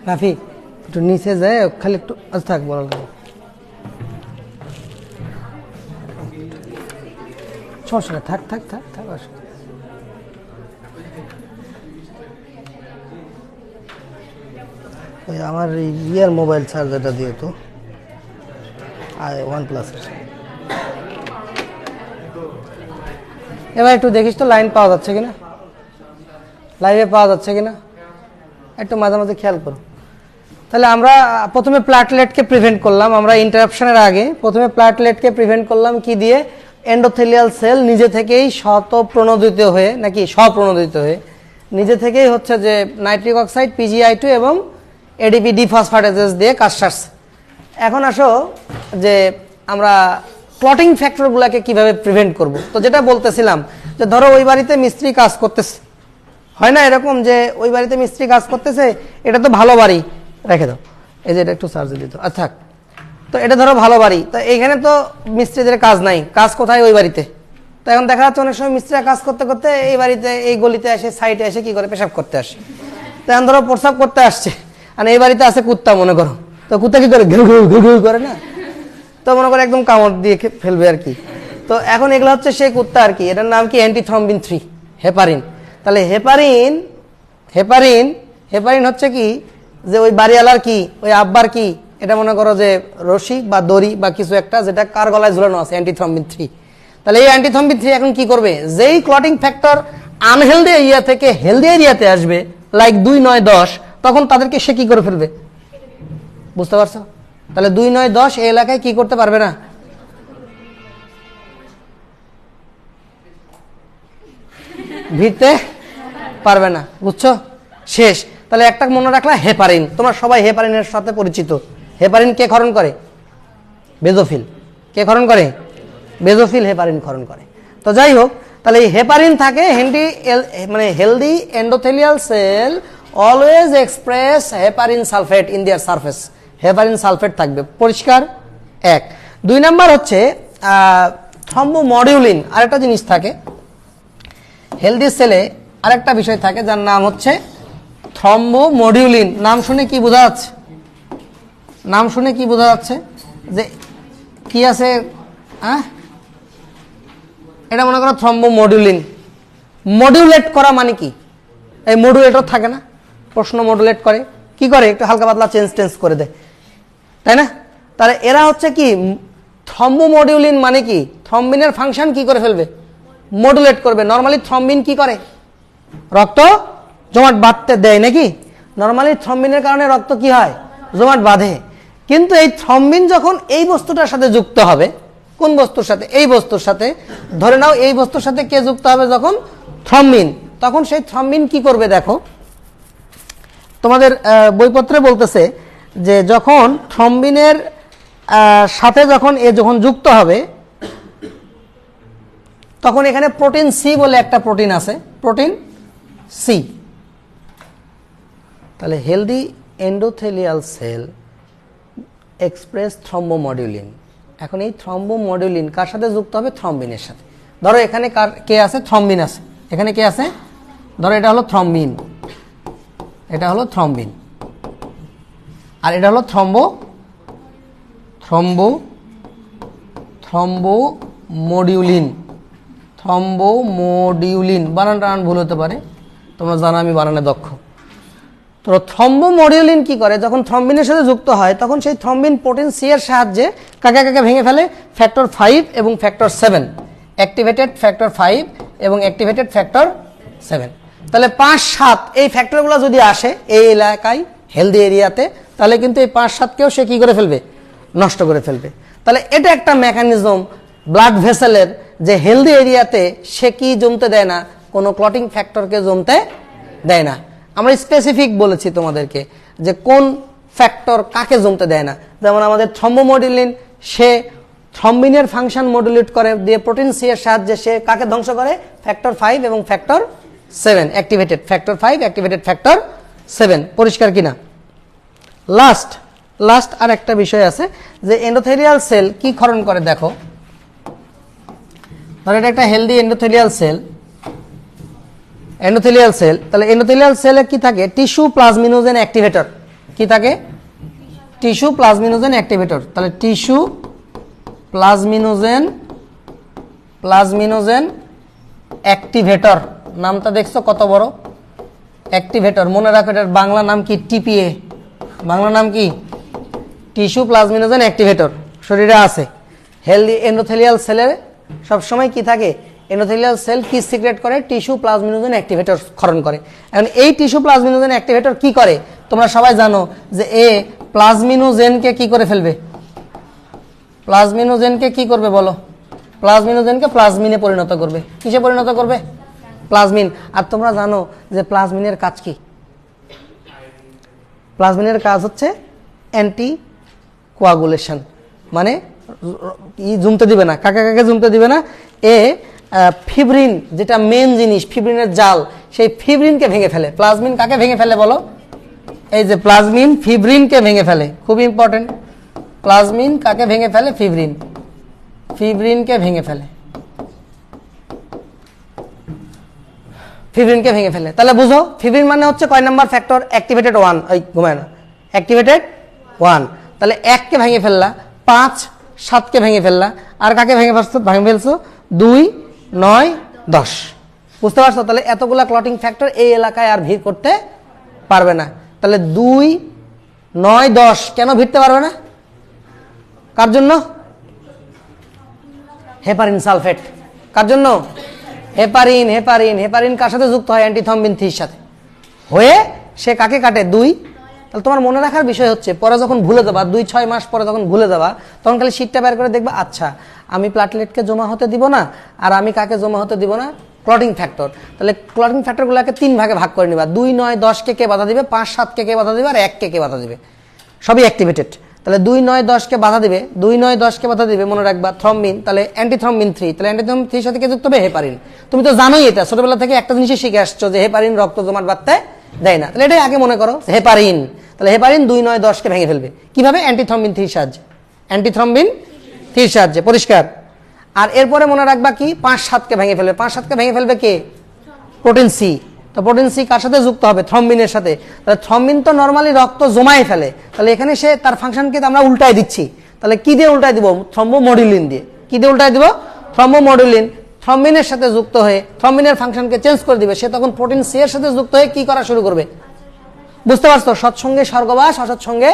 রাফি একটু নিচে যায় খালি একটু থাক বলার সমস্যা থাক থাক থাক থাক ওই আমার ইয়ার মোবাইল চার্জারটা দিয়ে তো OnePlus এবার একটু দেখিস তো লাইন পাওয়া যাচ্ছে কিনা, লাইভে পাওয়া যাচ্ছে কিনা একটু মাঝে মাঝে খেয়াল করো। তাহলে আমরা প্রথমে প্ল্যাটলেটকে প্রিভেন্ট করলাম, আমরা ইন্টারাপশনের আগে প্রথমে প্ল্যাটলেটকে প্রিভেন্ট করলাম কি দিয়ে? এন্ডোথেলিয়াল সেল নিজে থেকেই স্বতঃপ্রণোদিত হয়ে নাকি স্বপ্রণোদিত হয়ে নিজে থেকেই হচ্ছে যে নাইট্রিক অক্সাইড PgI2 এবং ADP ডিফসফেটেজেস দিয়ে কাজ সারছে। এখন আসো যে আমরা ক্লটিং ফ্যাক্টরগুলোকে কিভাবে প্রিভেন্ট করব। তো যেটা বলতেছিলাম যে ধরো ওই বাড়িতে মিস্ত্রি কাজ করতেছে, হয় না এরকম যে ওই বাড়িতে মিস্ত্রি কাজ করতেছে, এটা তো ভালো বাড়ি, রেখে দাও এই যে এটা একটু চার্জে দিত আচ্ছা। তো এটা ধরো ভালো বাড়ি, তো এইখানে তো মিস্ত্রিদের কাজ নাই, কাজ কোথায়? ওই বাড়িতে। তো এখন দেখা যাচ্ছে অনেক সময় মিস্ত্রিরা কাজ করতে করতে এই বাড়িতে এই গলিতে এসে সাইডে এসে কি করে পেশাব করতে আসে। তো এখন ধরো প্রস্রাব করতে আসছে আর এই বাড়িতে আছে কুত্তা মনে করো, তো কুত্তা কি করে? ঘু ঘু ঘু ঘু করে না, তো মনে করে একদম কামড় দিয়ে ফেলবে আর কি। তো এখন এগুলো হচ্ছে সেই কুত্তা আর কি, এটার নাম কি? অ্যান্টিথ্রম্বিন 3 হেপারিন। তাহলে হেপারিন হেপারিন হেপারিন হচ্ছে কি যে ওই বাড়িওয়ালার কি, ওই আব্বার কি, এটা মনে করো যে রশি বা দড়ি বা কিছু একটা যেটা কার গলায় ঝুলানো আছে, অ্যান্টিথ্রম্বিন 3। তাহলে এই অ্যান্টিথ্রম্বিন 3 এখন কি করবে? যেই ক্লটিং ফ্যাক্টর আনহেলদি এরিয়া থেকে হেলদি এরিয়াতে আসবে, লাইক 2, 9, 10, তখন তাদেরকে সে কি করে ফেলবে? বুঝতে পারছো? তাহলে 2, 9, 10 এই এলাকায় কি করতে পারবে না, ভিড়তে পারবে না। বুঝছো? শেষ। তাহলে একটা মনে রাখলা হেপারিন, তোমরা সবাই হেপারিনের সাথে পরিচিত। হেপারিন কে ক্ষরণ করে? বেজোফিল। কে ক্ষরণ করে? বেজোফিল হেপারিন ক্ষরণ করে। তো যাই হোক, তাহলে এই হেপারিন থাকে healthy endothelial cell always express heparin sulphate in their surface. Heparin sulphate থাকবে, পরিষ্কার? 1। 2 নাম্বার হচ্ছে থ্রম্বোমডিউলিন। আরেকটা জিনিস থাকে হেলদি সেলে, আরেকটা বিষয় থাকে যার নাম হচ্ছে থ্রম্বোমডিউলিন। নাম শুনে কি বোঝা যাচ্ছে? নাম শুনে কি বোঝা যাচ্ছে যে কি আছে? এটা মনে করো থ্রম্বোমডিউলিন। মডিউলেট করা মানে কি? এই মডুলেটর থাকে না, প্রশ্ন মডুলেট করে কি করে? একটু হালকা পাতলা চেঞ্জ করে দেয়, তাই না? তাহলে এরা হচ্ছে কি থ্রম্বোমডিউলিন মানে কি? থ্রম্বিনের ফাংশন কি করে ফেলবে? মডুলেট করবে। নরমালি থ্রম্বিন কি করে? রক্ত জমাট বাঁধতে দেয় নাকি? নরমালি থ্রম্বিনের কারণে রক্ত কি হয়? জমাট বাঁধে। কিন্তু এই থ্রম্বিন যখন এই বস্তুটার সাথে যুক্ত হবে, কোন বস্তুর সাথে? এই বস্তুর সাথে। ধরে নাও এই বস্তুর সাথে কে যুক্ত হবে? যখন থ্রম্বিন। তখন সেই থ্রম্বিন কি করবে? দেখো তোমাদের বইপত্রে বলতেছে যে যখন থ্রম্বিনের সাথে যখন যুক্ত হবে, তখন এখানে প্রোটিন সি বলে একটা প্রোটিন আছে, প্রোটিন সি। তাহলে হেলদি এন্ডোথেলিয়াল সেল এক্সপ্রেস থ্রম্বোমডিউলিন। এখন এই থ্রম্বোমডিউলিন কার সাথে যুক্ত হবে? থ্রম্বিনের সাথে। ধরো এখানে কে আছে? থ্রম্বিন আছে। এখানে কে আছে? ধরো এটা হলো থ্রম্বিন, এটা হলো থ্রম্বিন, আর এটা হলো থ্রম্বোমডিউলিন। থ্রম্বোমডিউলিন বানানটা ভুল হতে পারে, তোমরা জানো আমি বানানে দক্ষ। তো থ্রম্বোমডিউলিন কি করে? যখন থ্রম্বিনের সাথে যুক্ত হয় তখন সেই থ্রম্বিন প্রোটিন সি এর সাহায্যে কাকে কাকে ভেঙে ফেলে? ফ্যাক্টর 5 এবং ফ্যাক্টর 7, অ্যাক্টিভেটেড ফ্যাক্টর 5 এবং অ্যাক্টিভেটেড ফ্যাক্টর 7। তাহলে 5, 7 এই ফ্যাক্টরগুলো যদি আসে এই এলাকায় হেলদি এরিয়াতে, তাহলে কিন্তু এই 5, 7কেও সে কি করে ফেলবে? নষ্ট করে ফেলবে। তাহলে এটা একটা মেকানিজম ব্লাড ভেসেলের, যে হেলদি এরিয়াতে সে কি জমতে দেয় না? কোনো ক্লটিং ফ্যাক্টরকে জমতে দেয় না। আমরা স্পেসিফিক বলেছি তোমাদেরকে যে কোন ফ্যাক্টর কাকে জমতে দেয় না। যেমন আমাদের থ্রম্বোমডিউলিন, সে থ্রম্বিনের ফাংশন মডুলেট করে দিয়ে প্রোটিন সি এর সাহায্যে সে কাকে ধ্বংস করে? ফ্যাক্টর 5 এবং factor 7, activated factor 5, activated factor 7। পরিষ্কার কিনা? লাস্ট আর একটা বিষয় আছে যে এন্ডোথেলিয়াল সেল কি ক্ষরণ করে। দেখো ধর এটা একটা হেলদি এন্ডোথেলিয়াল সেল, তাহলে এন্ডোথেলিয়াল সেলে কি থাকে? Tissue plasminogen activator. কি থাকে? Tissue plasminogen activator. তাহলে টিস্যু প্লাজমিনোজেন অ্যাক্টিভেটর, নামটা দেখছো কত বড়? অ্যাক্টিভেটর, মনে রাখো এটার বাংলা নাম কি? টিপিএ। বাংলা নাম কি? Tissue plasminogen activator. শরীরে আছে। হেলদি এন্ডোথেলিয়াল সেলের সবসময় কি থাকে? এন্ডোথেলিয়াল সেল কি সিক্রেট করে? টিস্যু প্লাজমিনোজেন অ্যাক্টিভেটর ক্ষরণ করে। এখন এই টিস্যু প্লাজমিনোজেন অ্যাক্টিভেটর কি করে? তোমরা সবাই জানো যে এ প্লাজমিনোজেনকে কি করে ফেলবে? প্লাজমিনোজেনকে কি করবে বলো? প্লাজমিনোজেনকে প্লাজমিনে পরিণত করবে। কিসে পরিণত করবে? প্লাজমিন। আর তোমরা জানো যে প্লাজমিনের কাজ কি? প্লাজমিনের কাজ হচ্ছে অ্যান্টি কোয়াগুলেশন, মানে জমতে দিবে না। কাকে কাকে জমতে দিবে না? এ ফিব্রিন, যেটা মেন জিনিস, ফিব্রিনের জাল, সেই ফিব্রিনকে ভেঙে ফেলে। প্লাজমিন কাকে ভেঙে ফেলে বলো? এই যে প্লাজমিন ফিব্রিনকে ভেঙে ফেলে। খুব ইম্পর্টেন্ট। প্লাজমিন কাকে ভেঙে ফেলে? ফিব্রিনকে ভেঙে ফেলে। ফিব্রিনকে ভেঙে ফেলে। তাহলে বুঝো ফিব্রিন মানে হচ্ছে কয় নাম্বার ফ্যাক্টর? অ্যাক্টিভেটেড 1। ওই ঘুমায় না, অ্যাক্টিভেটেড 1। তাহলে 1কে ভেঙে ফেললা, 5, 7কে ভেঙে ফেললা, আর কাকে ভেঙে ফেলছো? 2, 9, 10। বুঝতে পারছো? তাহলে এতগুলা ক্লটিং ফ্যাক্টর এই এলাকায় আর ভিড় করতে পারবে না। তাহলে 2, 9, 10 কেন ভিড়তে পারবে না? কার জন্য? Heparin sulphate. কার জন্য? হেপারিন। হেপারিন কার সাথে যুক্ত হয়? অ্যান্টিথ্রম্বিন 3 সাথে হয়ে সে কাকে কাটে? 2। তাহলে তোমার মনে রাখার বিষয় হচ্ছে পরে যখন ভুলে যাবা, 2-6 মাস পরে যখন ভুলে যাবা, তখন খালি শীটটা বের করে দেখবা, আচ্ছা আমি প্লাটলেটকে জমা হতে দিব না, আর আমি কাকে জমা হতে দিব না? Clotting factor. তাহলে ক্লটিং ফ্যাক্টরগুলোকে 3 ভাগে ভাগ করে নিবা। 2, 9, 10কে কে বাধা দিবে? 5, 7কে কে বাধা দিবে? আর 1কে কে বাধা দিবে? সবই অ্যাক্টিভেটেড। তাহলে 2, 9, 10কে বাধা দিবে। 2, 9, 10কে বাধা দিবে মনে রাখবা থ্রম্বিন। তাহলে অ্যান্টিথ্রম্বিন 3। তাহলে অ্যান্টিথ্রম্বিন 3 সাথে কে যুক্ত হবে? হেপারিন। তুমি তো জানোই এটা, ছোটবেলা থেকে একটা জিনিসই শিখে আসছো যে হেপারিন রক্ত জমাট বাঁধতে দেয় না। তাহলে এটাই আগে মনে করো হেপারিন। তাহলে হেপারিন 2, 9, 10কে ভেঙে ফেলবে কিভাবে? অ্যান্টিথ্রম্বিন 3 সাহায্যে। অ্যান্টিথ্রম্বিন 3 সাহায্যে। পরিষ্কার? আর এরপরে মনে রাখবা কি? 5, 7কে ভেঙে ফেলবে। 5, 7কে ভেঙে ফেলবে কে? Protein C. তো প্রোটিন সি কার সাথে যুক্ত হবে? থ্রম্বিনের সাথে। তাহলে থ্রম্বিন তো নরমালি রক্ত জমাই ফেলে, তাহলে এখানে সে তার ফাংশনকে আমরা উল্টাই দিচ্ছি। তাহলে কি দিয়ে উল্টাই দিব? থ্রম্বোমোডুলিন দিয়ে। কি দিয়ে উল্টাই দিব? থ্রম্বোমোডুলিন। থ্রম্বিনের সাথে যুক্ত হয়ে থ্রম্বিনের ফাংশনকে চেঞ্জ করে দিবে। সে তখন প্রোটিন সি এর সাথে যুক্ত হয়ে কি করা শুরু করবে? বুঝতে পারছো? সৎসঙ্গে স্বর্গবাস, অসৎসঙ্গে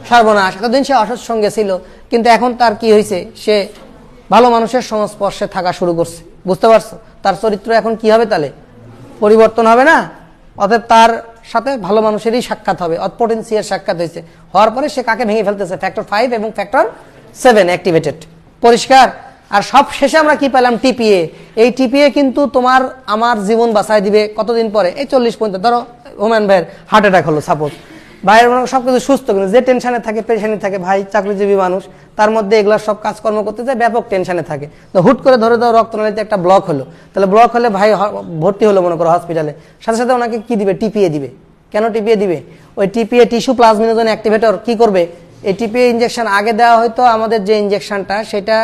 সর্বনাশ। এতদিন সে অসৎসঙ্গে ছিল, কিন্তু এখন তার কি হয়েছে? সে ভালো মানুষের সংস্পর্শে থাকা শুরু করছে। বুঝতে পারছো? তার চরিত্র এখন কি হবে? তাহলে পরিবর্তন হবে না? অতএব তার সাথে ভালো মানুষেরই সাক্ষাৎ হবে। প্রোটিন সি এর সাক্ষাৎ হয়েছে, হওয়ার পরে সে কাকে ভেঙে ফেলতেছে? ফ্যাক্টর 5 এবং ফ্যাক্টর 7 অ্যাক্টিভেটেড। পরিষ্কার? আর সব শেষে আমরা কি পেলাম? টিপিএ। এই টিপিএ কিন্তু তোমার আমার জীবন বাঁচায় দিবে কতদিন পরে? এই 40-50। ধরো ওম্যান ভাইয়ের হার্ট অ্যাটাক হলো সাপোজ, ভাইয়ের সবকিছু সুস্থ, কিন্তু যে টেনশনে থাকে, পেরেশানি থাকে, ভাই চাকরিজীবী মানুষ, তার মধ্যে এগুলো সব কাজকর্ম করতে যায়, ব্যাপক টেনশনে থাকে। তো হুট করে ধরে দাও রক্তনালীতে একটা ব্লক হলো, তাহলে ব্লক হলে ভাই ভর্তি হলো মনে করো হসপিটালে, সাথে সাথে ওনাকে কি দিবে? টিপিএ দিবে। কেন টিপিএ দিবে? ওই টিপিএ টিস্যু প্লাজমিনোজেন অ্যাক্টিভেটর কি করবে? এই টিপিএ ইনজেকশন আগে দেওয়া হয়তো, আমাদের যে ইনজেকশনটা সেটা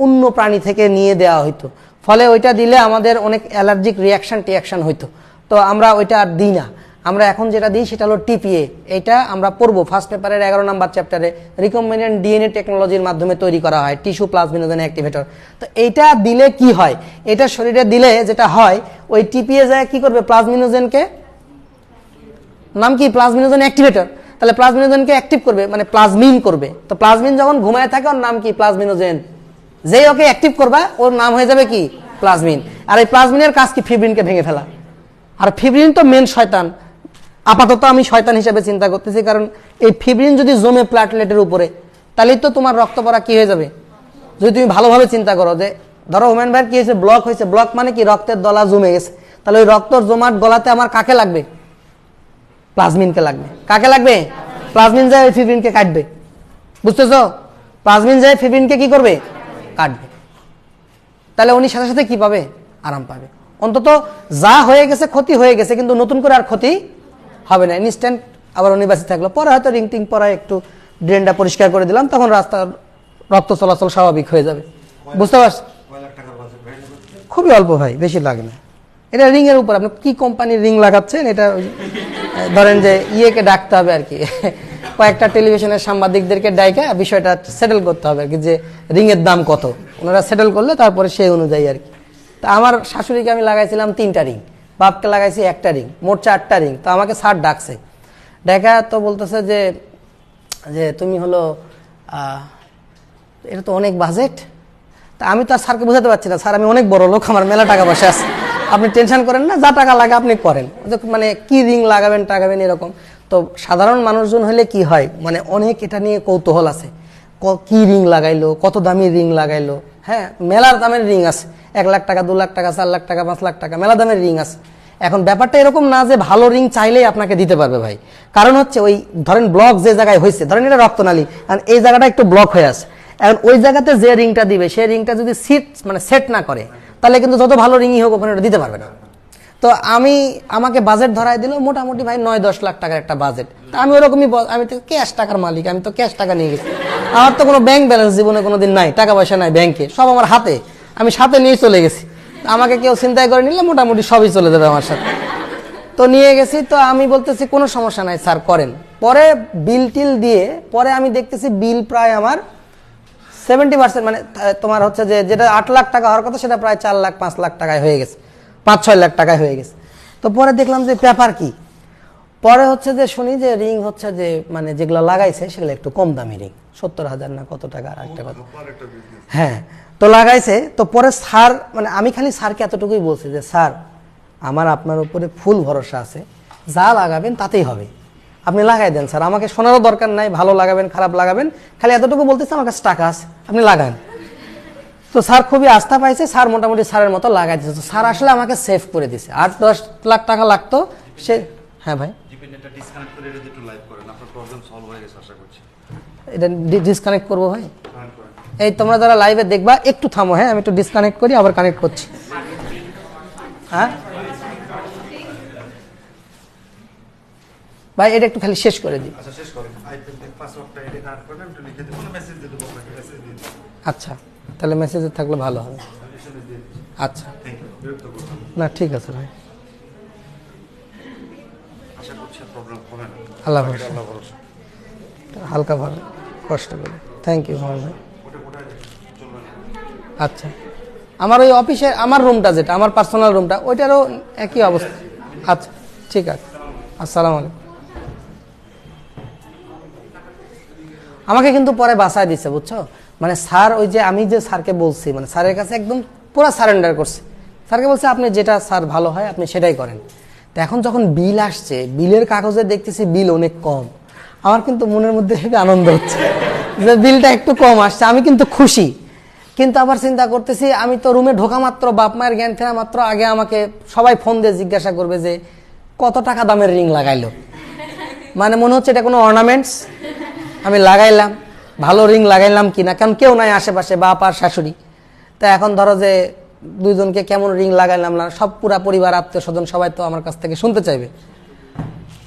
অন্য প্রাণী থেকে নিয়ে দেওয়া হয়তো, ফলে ওইটা দিলে আমাদের অনেক অ্যালার্জিক রিয়াকশন হইতো। তো আমরা ওইটা আর দিই না। আমরা এখন যেটা দিই সেটা হলো টিপিএ। এটা আমরা পড়বো ফার্স্ট পেপারের 11 নম্বর চ্যাপ্টারে। রিকম্বিনেন্ট ডিএনএ টেকনোলজির মাধ্যমে তৈরি করা হয় টিস্যু প্লাজমিনোজেন অ্যাক্টিভেটর। তো এইটা দিলে কি হয়? এটা শরীরে দিলে যেটা হয়, ওই টিপিএ যায় কি করবে? প্লাজমিনোজেনকে, নাম কি? Plasminogen activator. তাহলে প্লাজমিনোজেনকে অ্যাক্টিভ করবে, মানে প্লাজমিন করবে। তো প্লাজমিন যখন ঘুমায় থাকে ওর নাম কি? প্লাজমিনোজেন। যেই ওকে অ্যাক্টিভ করবা ওর নাম হয়ে যাবে কি? প্লাজমিন। আর এই প্লাজমিনের কাজ কি? ফিব্রিনকে ভেঙে ফেলা। আর ফিব্রিন তো মেন শয়তান। আপাতত আমি শয়তান হিসেবে চিন্তা করতেছি, কারণ এই ফিব্রিন যদি জমে প্ল্যাটলেটের উপরে, তাহলেই তো তোমার রক্ত পড়া কি হয়ে যাবে। যদি তুমি ভালোভাবে চিন্তা করো যে ধরো ওম্যান ভাইয়ের কি হয়েছে? ব্লক হয়েছে। ব্লক মানে কি? রক্তের দলা জমে গেছে। তাহলে ওই রক্তর জমাট গলাতে আমার কাকে লাগবে? প্লাজমিনকে লাগবে। কাকে লাগবে? প্লাজমিন যায় ওই ফিব্রিনকে কাটবে। বুঝতেছো? প্লাজমিন যায় ফিব্রিনকে কি করবে? কাটবে। তাহলে উনি সাথে সাথে কি পাবে? আরাম পাবে। অন্তত যা হয়ে গেছে ক্ষতি হয়ে গেছে, কিন্তু নতুন করে আর ক্ষতি হবে না। ইনস্ট্যান্ট আবার উনি বাঁচে থাকলো। পরে হয়তো রিং টিং পরে একটু ড্রেনটা পরিষ্কার করে দিলাম, তখন রাস্তার রক্ত চলাচল স্বাভাবিক হয়ে যাবে। বুঝতে পারছি? খুবই অল্প ভাই, বেশি লাগে না। এটা রিং এর উপর আপনি কি কোম্পানির রিং লাগাচ্ছেন, এটা ধরেন যে ইয়েকে ডাকতে হবে আর কি। কয়েকটা টেলিভিশনের সাংবাদিকদেরকে ডাইকা বিষয়টা সেটেল করতে হবে আর কি, যে রিংয়ের দাম কত। ওনারা সেটেল করলে তারপরে সেই অনুযায়ী আর কি। তা আমার শাশুড়িকে আমি লাগাইছিলাম 3টা রিং, বাপকে লাগাইছি 1টা রিং, মোট 4টা রিং। তো আমাকে স্যার ডাকছে, দেখা তো বলতেছে যে যে তুমি হলো এটা তো অনেক বাজেট। তা আমি তো আর স্যারকে বোঝাতে পারছি না, স্যার আমি অনেক বড় লোক, আমার মেলা টাকা পয়সা আছে, আপনি টেনশন করেন না, যা টাকা লাগে আপনি করেন। মানে কি রিং লাগাবেন টাগাবেন এরকম। তো সাধারণ মানুষজন হলে কি হয়, মানে অনেক এটা নিয়ে কৌতূহল আছে, কি রিং লাগাইলো, কত দামি রিং লাগাইলো। হ্যাঁ, মেলার দামের রিং আছে, 1 লাখ টাকা, 2 লাখ টাকা, 4 লাখ টাকা, 5 লাখ টাকা, মেলা দামের রিং আছে। এখন ব্যাপারটা এরকম না যে ভালো রিং চাইলেই আপনাকে দিতে পারবে ভাই। কারণ হচ্ছে ওই ধরেন ব্লক যে জায়গায় হয়েছে, ধরেন এটা রক্তনালী, আর এই জায়গাটা একটু ব্লক হয়ে আছে, এখন ওই জায়গাতে যে রিংটা দিবে সেই রিংটা যদি সেট না করে, তাহলে কিন্তু যত ভালো রিংই হোক ওখানে ওটা দিতে পারবে না। তো আমাকে বাজেট ধরাই দিল মোটামুটি ভাই 9-10 লাখ টাকার একটা বাজেট। তা আমি ওরকমই, আমি তো ক্যাশ টাকার মালিক, আমি তো ক্যাশ টাকা নিয়ে গেছি। আমার তো কোনো ব্যাংক ব্যালেন্স জীবনে কোনোদিন নাই, টাকা পয়সা নাই ব্যাংকে, সব আমার হাতে, আমি সাথে নিয়ে চলে গেছি। আমাকে কেউ চিন্তাই করে নিলে মোটামুটি সবই চলে যাবে আমার সাথে। তো নিয়ে গেছি, তো আমি বলতেছি কোনো সমস্যা নাই স্যার করেন। পরে বিল টিল দিয়ে পরে আমি দেখতেছি বিল প্রায় আমার 70%, মানে তোমার হচ্ছে যে যেটা 8 লাখ টাকা হওয়ার কথা সেটা প্রায় 4 লাখ 5 লাখ টাকায় হয়ে গেছে, 5-6 লাখ টাকায় হয়ে গেছে। তো পরে দেখলাম যে পেপার কি, পরে হচ্ছে যে শুনি যে রিং হচ্ছে যে মানে যেগুলো লাগাইছে সেগুলো একটু কম দামি রিং, 70,000 না কত টাকা আর একটা কথা। হ্যাঁ, তো লাগাইছে। তো পরে স্যার, মানে আমি খালি স্যারকে এতটুকুই বলছি যে স্যার আমার আপনার উপরে ফুল ভরসা আছে, যা লাগাবেন তাতেই হবে, আপনি লাগাই দেন স্যার, আমাকে শোনারও দরকার নাই, ভালো লাগাবেন খারাপ লাগাবেন, খালি এতটুকু বলতেছে আমার কাছে টাকা আছে, আপনি লাগান। তো স্যার খুবই আস্থা পাইছে, স্যার মোটামুটি স্যারের মতো লাগাই দিচ্ছে। স্যার আসলে আমাকে সেভ করে দিছে, 8-10 লাখ টাকা লাগতো সে। হ্যাঁ ভাই, এটা ডিসকানেক্ট করবো ভাই। এই তোমরা যারা লাইভে দেখবা একটু থামো, হ্যাঁ আমি একটু ডিসকানেক্ট করি, আবার কানেক্ট করছি। হ্যাঁ ভাই, এটা একটু খালি শেষ করে দিই। আচ্ছা, তাহলে মেসেজে থাকলে ভালো হবে। আচ্ছা, না ঠিক আছে ভাই, আল্লাহ হালকা ভাবে কষ্ট করে, থ্যাংক ইউ ভাই। আচ্ছা, আমার ওই অফিসে আমার রুমটা যেটা আমার পার্সোনাল রুমটা, ওইটারও একই অবস্থা। আচ্ছা ঠিক আছে, আসসালামু আলাইকুম। আমাকে কিন্তু পরে বাসায় দিচ্ছে, বুঝছো, মানে স্যার ওই যে আমি যে স্যারকে বলছি, মানে স্যারের কাছে একদম পুরো সারেন্ডার করছে। স্যারকে বলছে আপনি যেটা স্যার ভালো হয় আপনি সেটাই করেন। তো এখন যখন বিল আসছে, বিলের কাগজে দেখতেছি বিল অনেক কম, আমার কিন্তু মনের মধ্যে আনন্দ হচ্ছে যে বিলটা একটু কম আসছে, আমি কিন্তু খুশি। কিন্তু আবার চিন্তা করতেছি, আমি তো রুমে ঢোকা মাত্র, বাপ মায়ের জ্ঞান ফেরা মাত্র আগে আমাকে সবাই ফোন দিয়ে জিজ্ঞাসা করবে যে কত টাকা দামের রিং লাগাইলো। মানে মনে হচ্ছে এটা কোনো অর্নামেন্টস, আমি লাগাইলাম, ভালো রিং লাগাইলাম কিনা, কারণ কেউ নাই আশেপাশে, বাপ আর শাশুড়ি। তা এখন ধরো যে দুইজনকে কেমন রিং লাগাইলাম না, সব পুরা পরিবার আত্মীয় স্বজন সবাই তো আমার কাছ থেকে শুনতে চাইবে।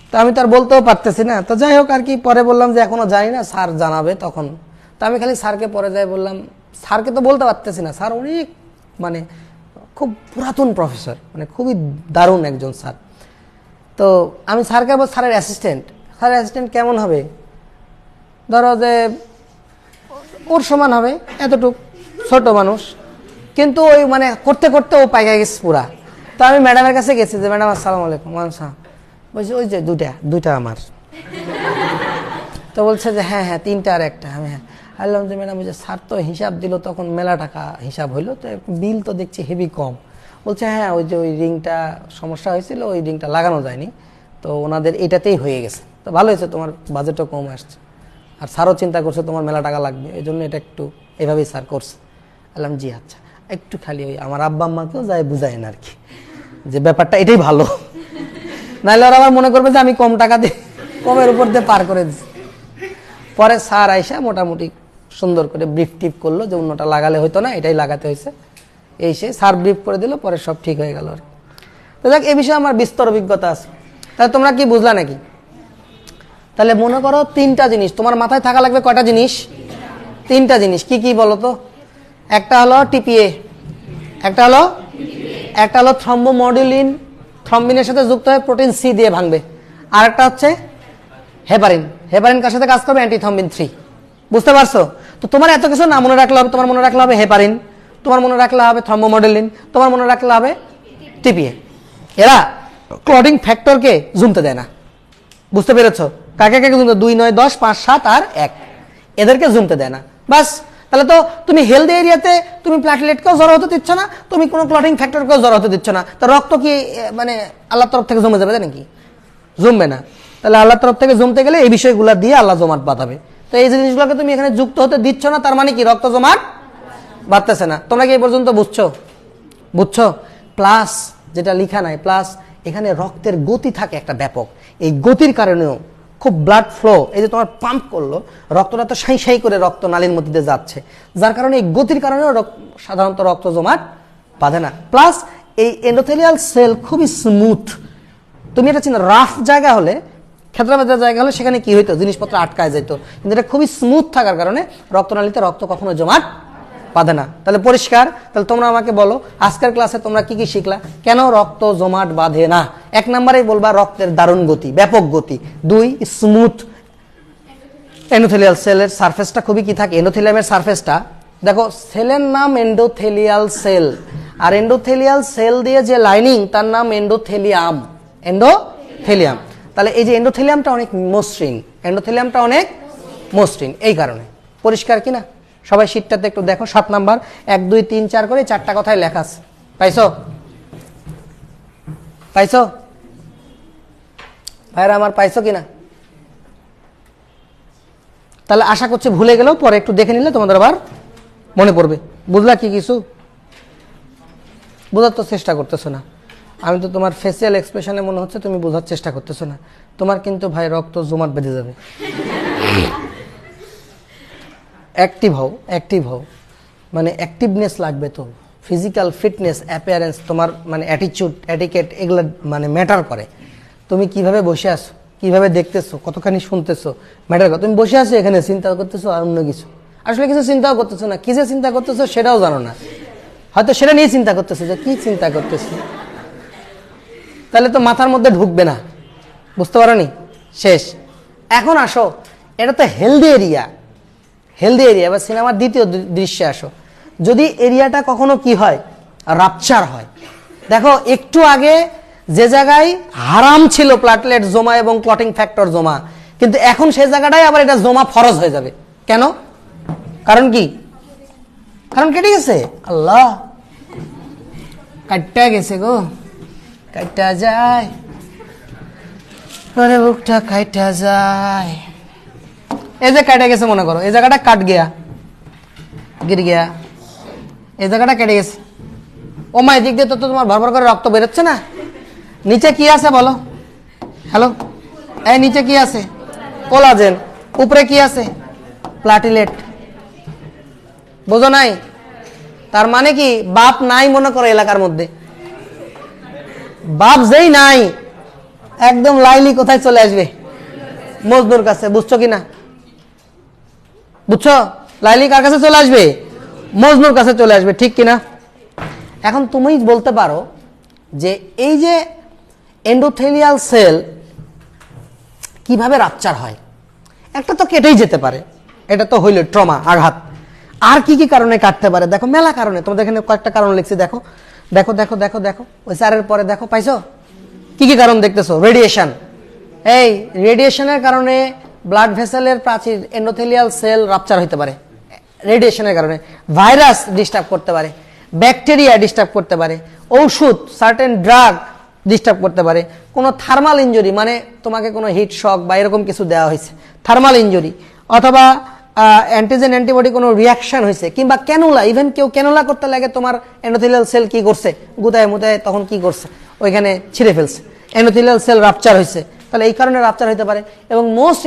তো আমি তো আর বলতেও পারতেছি না। তো যাই হোক আর কি, পরে বললাম যে এখনো জানি না, স্যার জানাবে তখন। তো আমি খালি স্যারকে পরে যাই বললাম, স্যারকে তো বলতে পারতেছি না, স্যার অনেক মানে খুব পুরাতন প্রফেসর, মানে খুবই দারুণ একজন স্যার। তো আমি স্যারকে বল, স্যারের অ্যাসিস্ট্যান্ট, স্যারের অ্যাসিস্ট্যান্ট কেমন হবে, ধরো যে ওর সমান হবে, এতটুক ছোট মানুষ, কিন্তু ওই মানে করতে করতে ও পাইকা গেছে পুরা। তো আমি ম্যাডামের কাছে গেছি যে ম্যাডাম আসসালামু আলাইকুম, বলছি ওই যে দুইটা আমার। তো বলছে যে হ্যাঁ হ্যাঁ 3টা আর 1টা। আমি হ্যাঁ বললাম যে ম্যাডাম ওই যে স্যার তো হিসাব দিল তখন মেলা টাকা হিসাব হইলো, তো বিল তো দেখছি হেভি কম। বলছে হ্যাঁ ওই যে ওই রিংটা সমস্যা হয়েছিল, ওই রিংটা লাগানো যায়নি, তো ওনাদের এটাতেই হয়ে গেছে। তো ভালো হয়েছে, তোমার বাজেটও কম আসছে, আর স্যারও চিন্তা করছে তোমার মেলা টাকা লাগবে, এই জন্য এটা একটু এভাবেই স্যার করছে। বললাম জি আচ্ছা, একটু খালি ওই আমার আব্বা আম্মাকেও যায় বুঝায় না আর কি, যে ব্যাপারটা এটাই ভালো, নাহলে ওরা আবার মনে করবে যে আমি কম টাকা দিয়ে কমের উপর দিয়ে পার করে দিচ্ছি। পরে স্যার আইসা মোটামুটি সুন্দর করে ব্রিফ টিপ করলো যে অন্যটা লাগালে হইতো না, এটাই লাগাতে হয়েছে, এই সে স্যার ব্রিফ করে দিল, পরে সব ঠিক হয়ে গেল আর কি। তো দেখ, এই বিষয়ে আমার বিস্তর অভিজ্ঞতা আছে। তাহলে তোমরা কি বুঝলা নাকি? তাহলে মনে করো 3টা জিনিস তোমার মাথায় থাকা লাগবে। কয়টা জিনিস? 3টা জিনিস। কি কি বলো তো? একটা হলো টিপিএ, একটা হলো থ্রম্বোমডুলিন, থ্রম্বিনের সাথে যুক্ত হয়ে প্রোটিন সি দিয়ে ভাঙবে, আর একটা হচ্ছে হেপারিন। হেপারিন কার সাথে কাজ করবে? অ্যান্টিথ্রম্বিন 3। বুঝতে পারছো? তো তোমার এত কিছু না মনে রাখলে হবে। তোমার মনে রাখলে হবে হেপারিন, তোমার মনে রাখলে হবে থ্রম্বোমডেলিন, তোমার মনে রাখলে হবে টিপিএ। এরা ক্লটিং ফ্যাক্টরকে জমতে দেয় না। বুঝতে পেরেছো? কাকে কাকে জমতে? 2, 9, 10, 5, 7 আর 1, এদেরকে জমতে দেয় না। বাস, তাহলে তো তুমি হেলদি এরিয়াতে তুমি প্ল্যাটলেটকেও জড়ো হতে দিচ্ছ না, তুমি কোনো ক্লটিং ফ্যাক্টরকেও জড়ো হতে দিচ্ছ না। তো রক্ত কি মানে আল্লাহর তরফ থেকে জমে যাবে নাকি? জমবে না। তাহলে আল্লাহর তরফ থেকে জমতে গেলে এই বিষয়গুলো দিয়ে আল্লাহ জমাট বাঁধাবে। তো এই জিনিসগুলোকে তুমি এখানে যুক্ত হতে দিচ্ছ না, তার মানে কি রক্ত জমাট বাঁধতেছে না। তোমরা কি এই পর্যন্ত বুঝছো? প্লাস যেটা লিখা নাই, প্লাস এখানে রক্তের গতি থাকে একটা ব্যাপক। এই গতির কারণেও খুব ব্লাড ফ্লো, এই যে তোমার পাম্প করলো, রক্তটা তো সাই সাই করে রক্ত নালীর মধ্যে দিয়ে যাচ্ছে, যার কারণে এই গতির কারণেও সাধারণত রক্ত জমাট বাঁধে না। প্লাস এই এন্ডোথেলিয়াল সেল খুবই স্মুথ। তুমি এটা চিনো, রাফ জায়গা হলে, ক্ষেত্রভেদা জায়গা হলে সেখানে কি হইতো? জিনিসপত্র আটকায় যেত। কিন্তু এটা খুবই স্মুথ থাকার কারণে রক্তনালীতে রক্ত কখনো জমাট বাঁধে না। তাহলে পরিষ্কার? তাহলে তোমরা আমাকে বলো আজকের ক্লাসে তোমরা কি কি শিখলা, কেন রক্ত জমাট বাঁধে না? 1 নম্বরেই বলবা রক্তের দারুণ গতি, ব্যাপক গতি। 2, স্মুথ। এন্ডোথেলিয়াল সেলের সারফেসটা খুবই কি থাকে? এন্ডোথেলিয়ামের সারফেসটা দেখো, সেলের নাম এন্ডোথেলিয়াল সেল, আর এন্ডোথেলিয়াল সেল দিয়ে যে লাইনিং তার নাম এন্ডোথেলিয়াম। এন্ডোথেলিয়াম। তাহলে এই যে এন্ডোথেলিয়ামটা অনেক মসৃণ, এন্ডোথেলিয়ামটা অনেক মসৃণ, এই কারণে। পরিষ্কার কিনা? সবাই শীটটাতে একটু দেখো, 7 নাম্বার 1, 2, 3, 4 করে 4টা কথায় লেখা আছে। পাইছো ভাইরা আমার? পাইছো কিনা? তাহলে আশা করছি ভুলে গেলেও পরে একটু দেখে নিলে তোমাদের আবার মনে পড়বে। বুঝলা কি কিছু? বোঝার তো চেষ্টা করতেছো না। আমি তো তোমার ফেসিয়াল এক্সপ্রেশনে মনে হচ্ছে তুমি বোঝার চেষ্টা করতেছো না। তোমার কিন্তু ভাই রক্ত জমাট বেঁধে যাবে। অ্যাক্টিভ হও, মানে অ্যাক্টিভনেস লাগবে। তো ফিজিক্যাল ফিটনেস, অ্যাপিয়ারেন্স, তোমার মানে অ্যাটিচিউড, অ্যাটিকেট, এগুলো মানে ম্যাটার করে। তুমি কিভাবে বসে আছো, কিভাবে দেখতেছো, কতখানি শুনতেছো, ম্যাটার করে। তুমি বসে আছো এখানে চিন্তা করতেছো আর অন্য কিছু, আসলে কিছু চিন্তাও করতেছো না, কি যে চিন্তা করতেছো সেটাও জানো না, হয়তো সেটা নিয়ে চিন্তা করতেছো যে কি চিন্তা করতেছো, তাহলে তো মাথার মধ্যে ঢুকবে না। বুঝতে পারো নি? শেষ। এখন আসো, এটা তো হেলদি এরিয়া। এবার সিনেমার দ্বিতীয় দৃশ্যে আসো। যদি এরিয়াটা কখনো কি হয়, রাপচার হয়, দেখো একটু আগে যে জায়গায় হারাম ছিল প্ল্যাটলেট জমা এবং ক্লটিং ফ্যাক্টর জমা, কিন্তু এখন সেই জায়গাটাই আবার এটা জমা ফরজ হয়ে যাবে। কেন? কারণ কি? কারণ কেটে গেছে। আল্লাহ, কাটটা গেছে গো, কাটটা যায়, বুকটা কাটটা যায়। এই যে কেটে গেছে, মনে করো এই জায়গাটা কাট গিয়া, গির গিয়া, এই জায়গাটা কেটে গেছে। ও মা, এদিক দিয়ে তো তোমার ভরভর করে রক্ত বেরোচ্ছে না। নিচে কি আছে বলো? হ্যালো, এই নিচে কি আছে? কোলাজেন। উপরে কি আছে? প্লাটিলেট। বোঝো নাই? তার মানে কি, বাপ নাই মনে করো এলাকার মধ্যে, বাপ যেই নাই, একদম লাইলি কোথায় চলে আসবে? মজনুর কাছে। বুঝছো কিনা? বুঝছো? লাইলি কার কাছে চলে আসবে? মজনুর কাছে চলে আসবে, ঠিক কিনা? এখন তুমি বলতে পারো যে এই যে এন্ডোথেলিয়াল সেল কিভাবে রাপচার হয়? একটা তো কেটেই যেতে পারে, এটা তো হইল ট্রমা, আঘাত। আর কি কি কারণে কাটতে পারে? দেখো মেলা কারণে, তোমাদের এখানে কয়েকটা কারণ লিখছি। দেখো দেখো দেখো দেখো দেখো ওই চারের পরে দেখো, পাইছো? কি কি কারণ দেখতেছো? রেডিয়েশন। এই রেডিয়েশনের কারণে ব্লাড ভেসেলের প্রাচীর, এন্ডোথেলিয়াল সেল রাপচার হতে পারে রেডিয়েশনের কারণে। ভাইরাস ডিস্টার্ব করতে পারে, ব্যাকটেরিয়া ডিস্টার্ব করতে পারে, ঔষধ, সার্টেন ড্রাগ ডিস্টার্ব করতে পারে, কোনো থার্মাল ইনজুরি, মানে তোমাকে কোনো হিট শক বা এরকম কিছু দেওয়া হয়েছে, থার্মাল ইনজুরি, অথবা অ্যান্টিজেন অ্যান্টিবডি কোনো রিয়াকশন হয়েছে, কিংবা ক্যানুলা, ইভেন কেউ ক্যানুলা করতে লাগে, তোমার এন্ডোথেলিয়াল সেল কি করছে, গুদায় মুদায় তখন কি করছে, ওইখানে ছিঁড়ে ফেলছে, এন্ডোথেলিয়াল সেল রাপচার হয়েছে, তাহলে এই কারণে রাপচার হতে পারে। এবং মোস্ট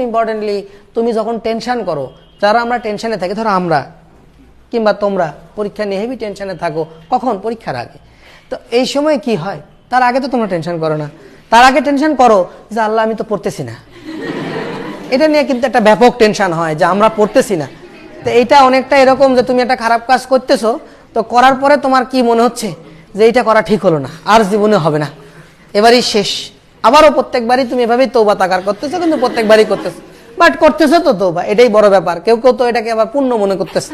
ইম্পর্টেন্টলি তুমি যখন টেনশন করো, যারা আমরা টেনশনে থাকি, ধরো আমরা কিংবা তোমরা পরীক্ষা নিয়ে হেভি টেনশনে থাকো, কখন? পরীক্ষার আগে। তো এই সময় কি হয়? তার আগে তো তোমরা টেনশন করো না, তার আগে টেনশন করো যে আল্লাহ আমি তো পড়তেছি না। এটা নিয়ে কিন্তু একটা ব্যাপক টেনশন হয় যে আমরা পড়তেছি না। তো এইটা অনেকটা এরকম যে তুমি একটা খারাপ কাজ করতেছো, তো করার পরে তোমার কি মনে হচ্ছে যে এইটা করা ঠিক হলো না, আর জীবনে হবে না, এবারই শেষ, আবারও প্রত্যেকবারই তুমি এভাবেই তৌবা তাকার করতেছো, কিন্তু প্রত্যেকবারই করতেছো, বাট করতেছো তো তৌবা, এটাই বড় ব্যাপার। কেউ কেউ তো এটাকে আবার পূর্ণ মনে করতেছে।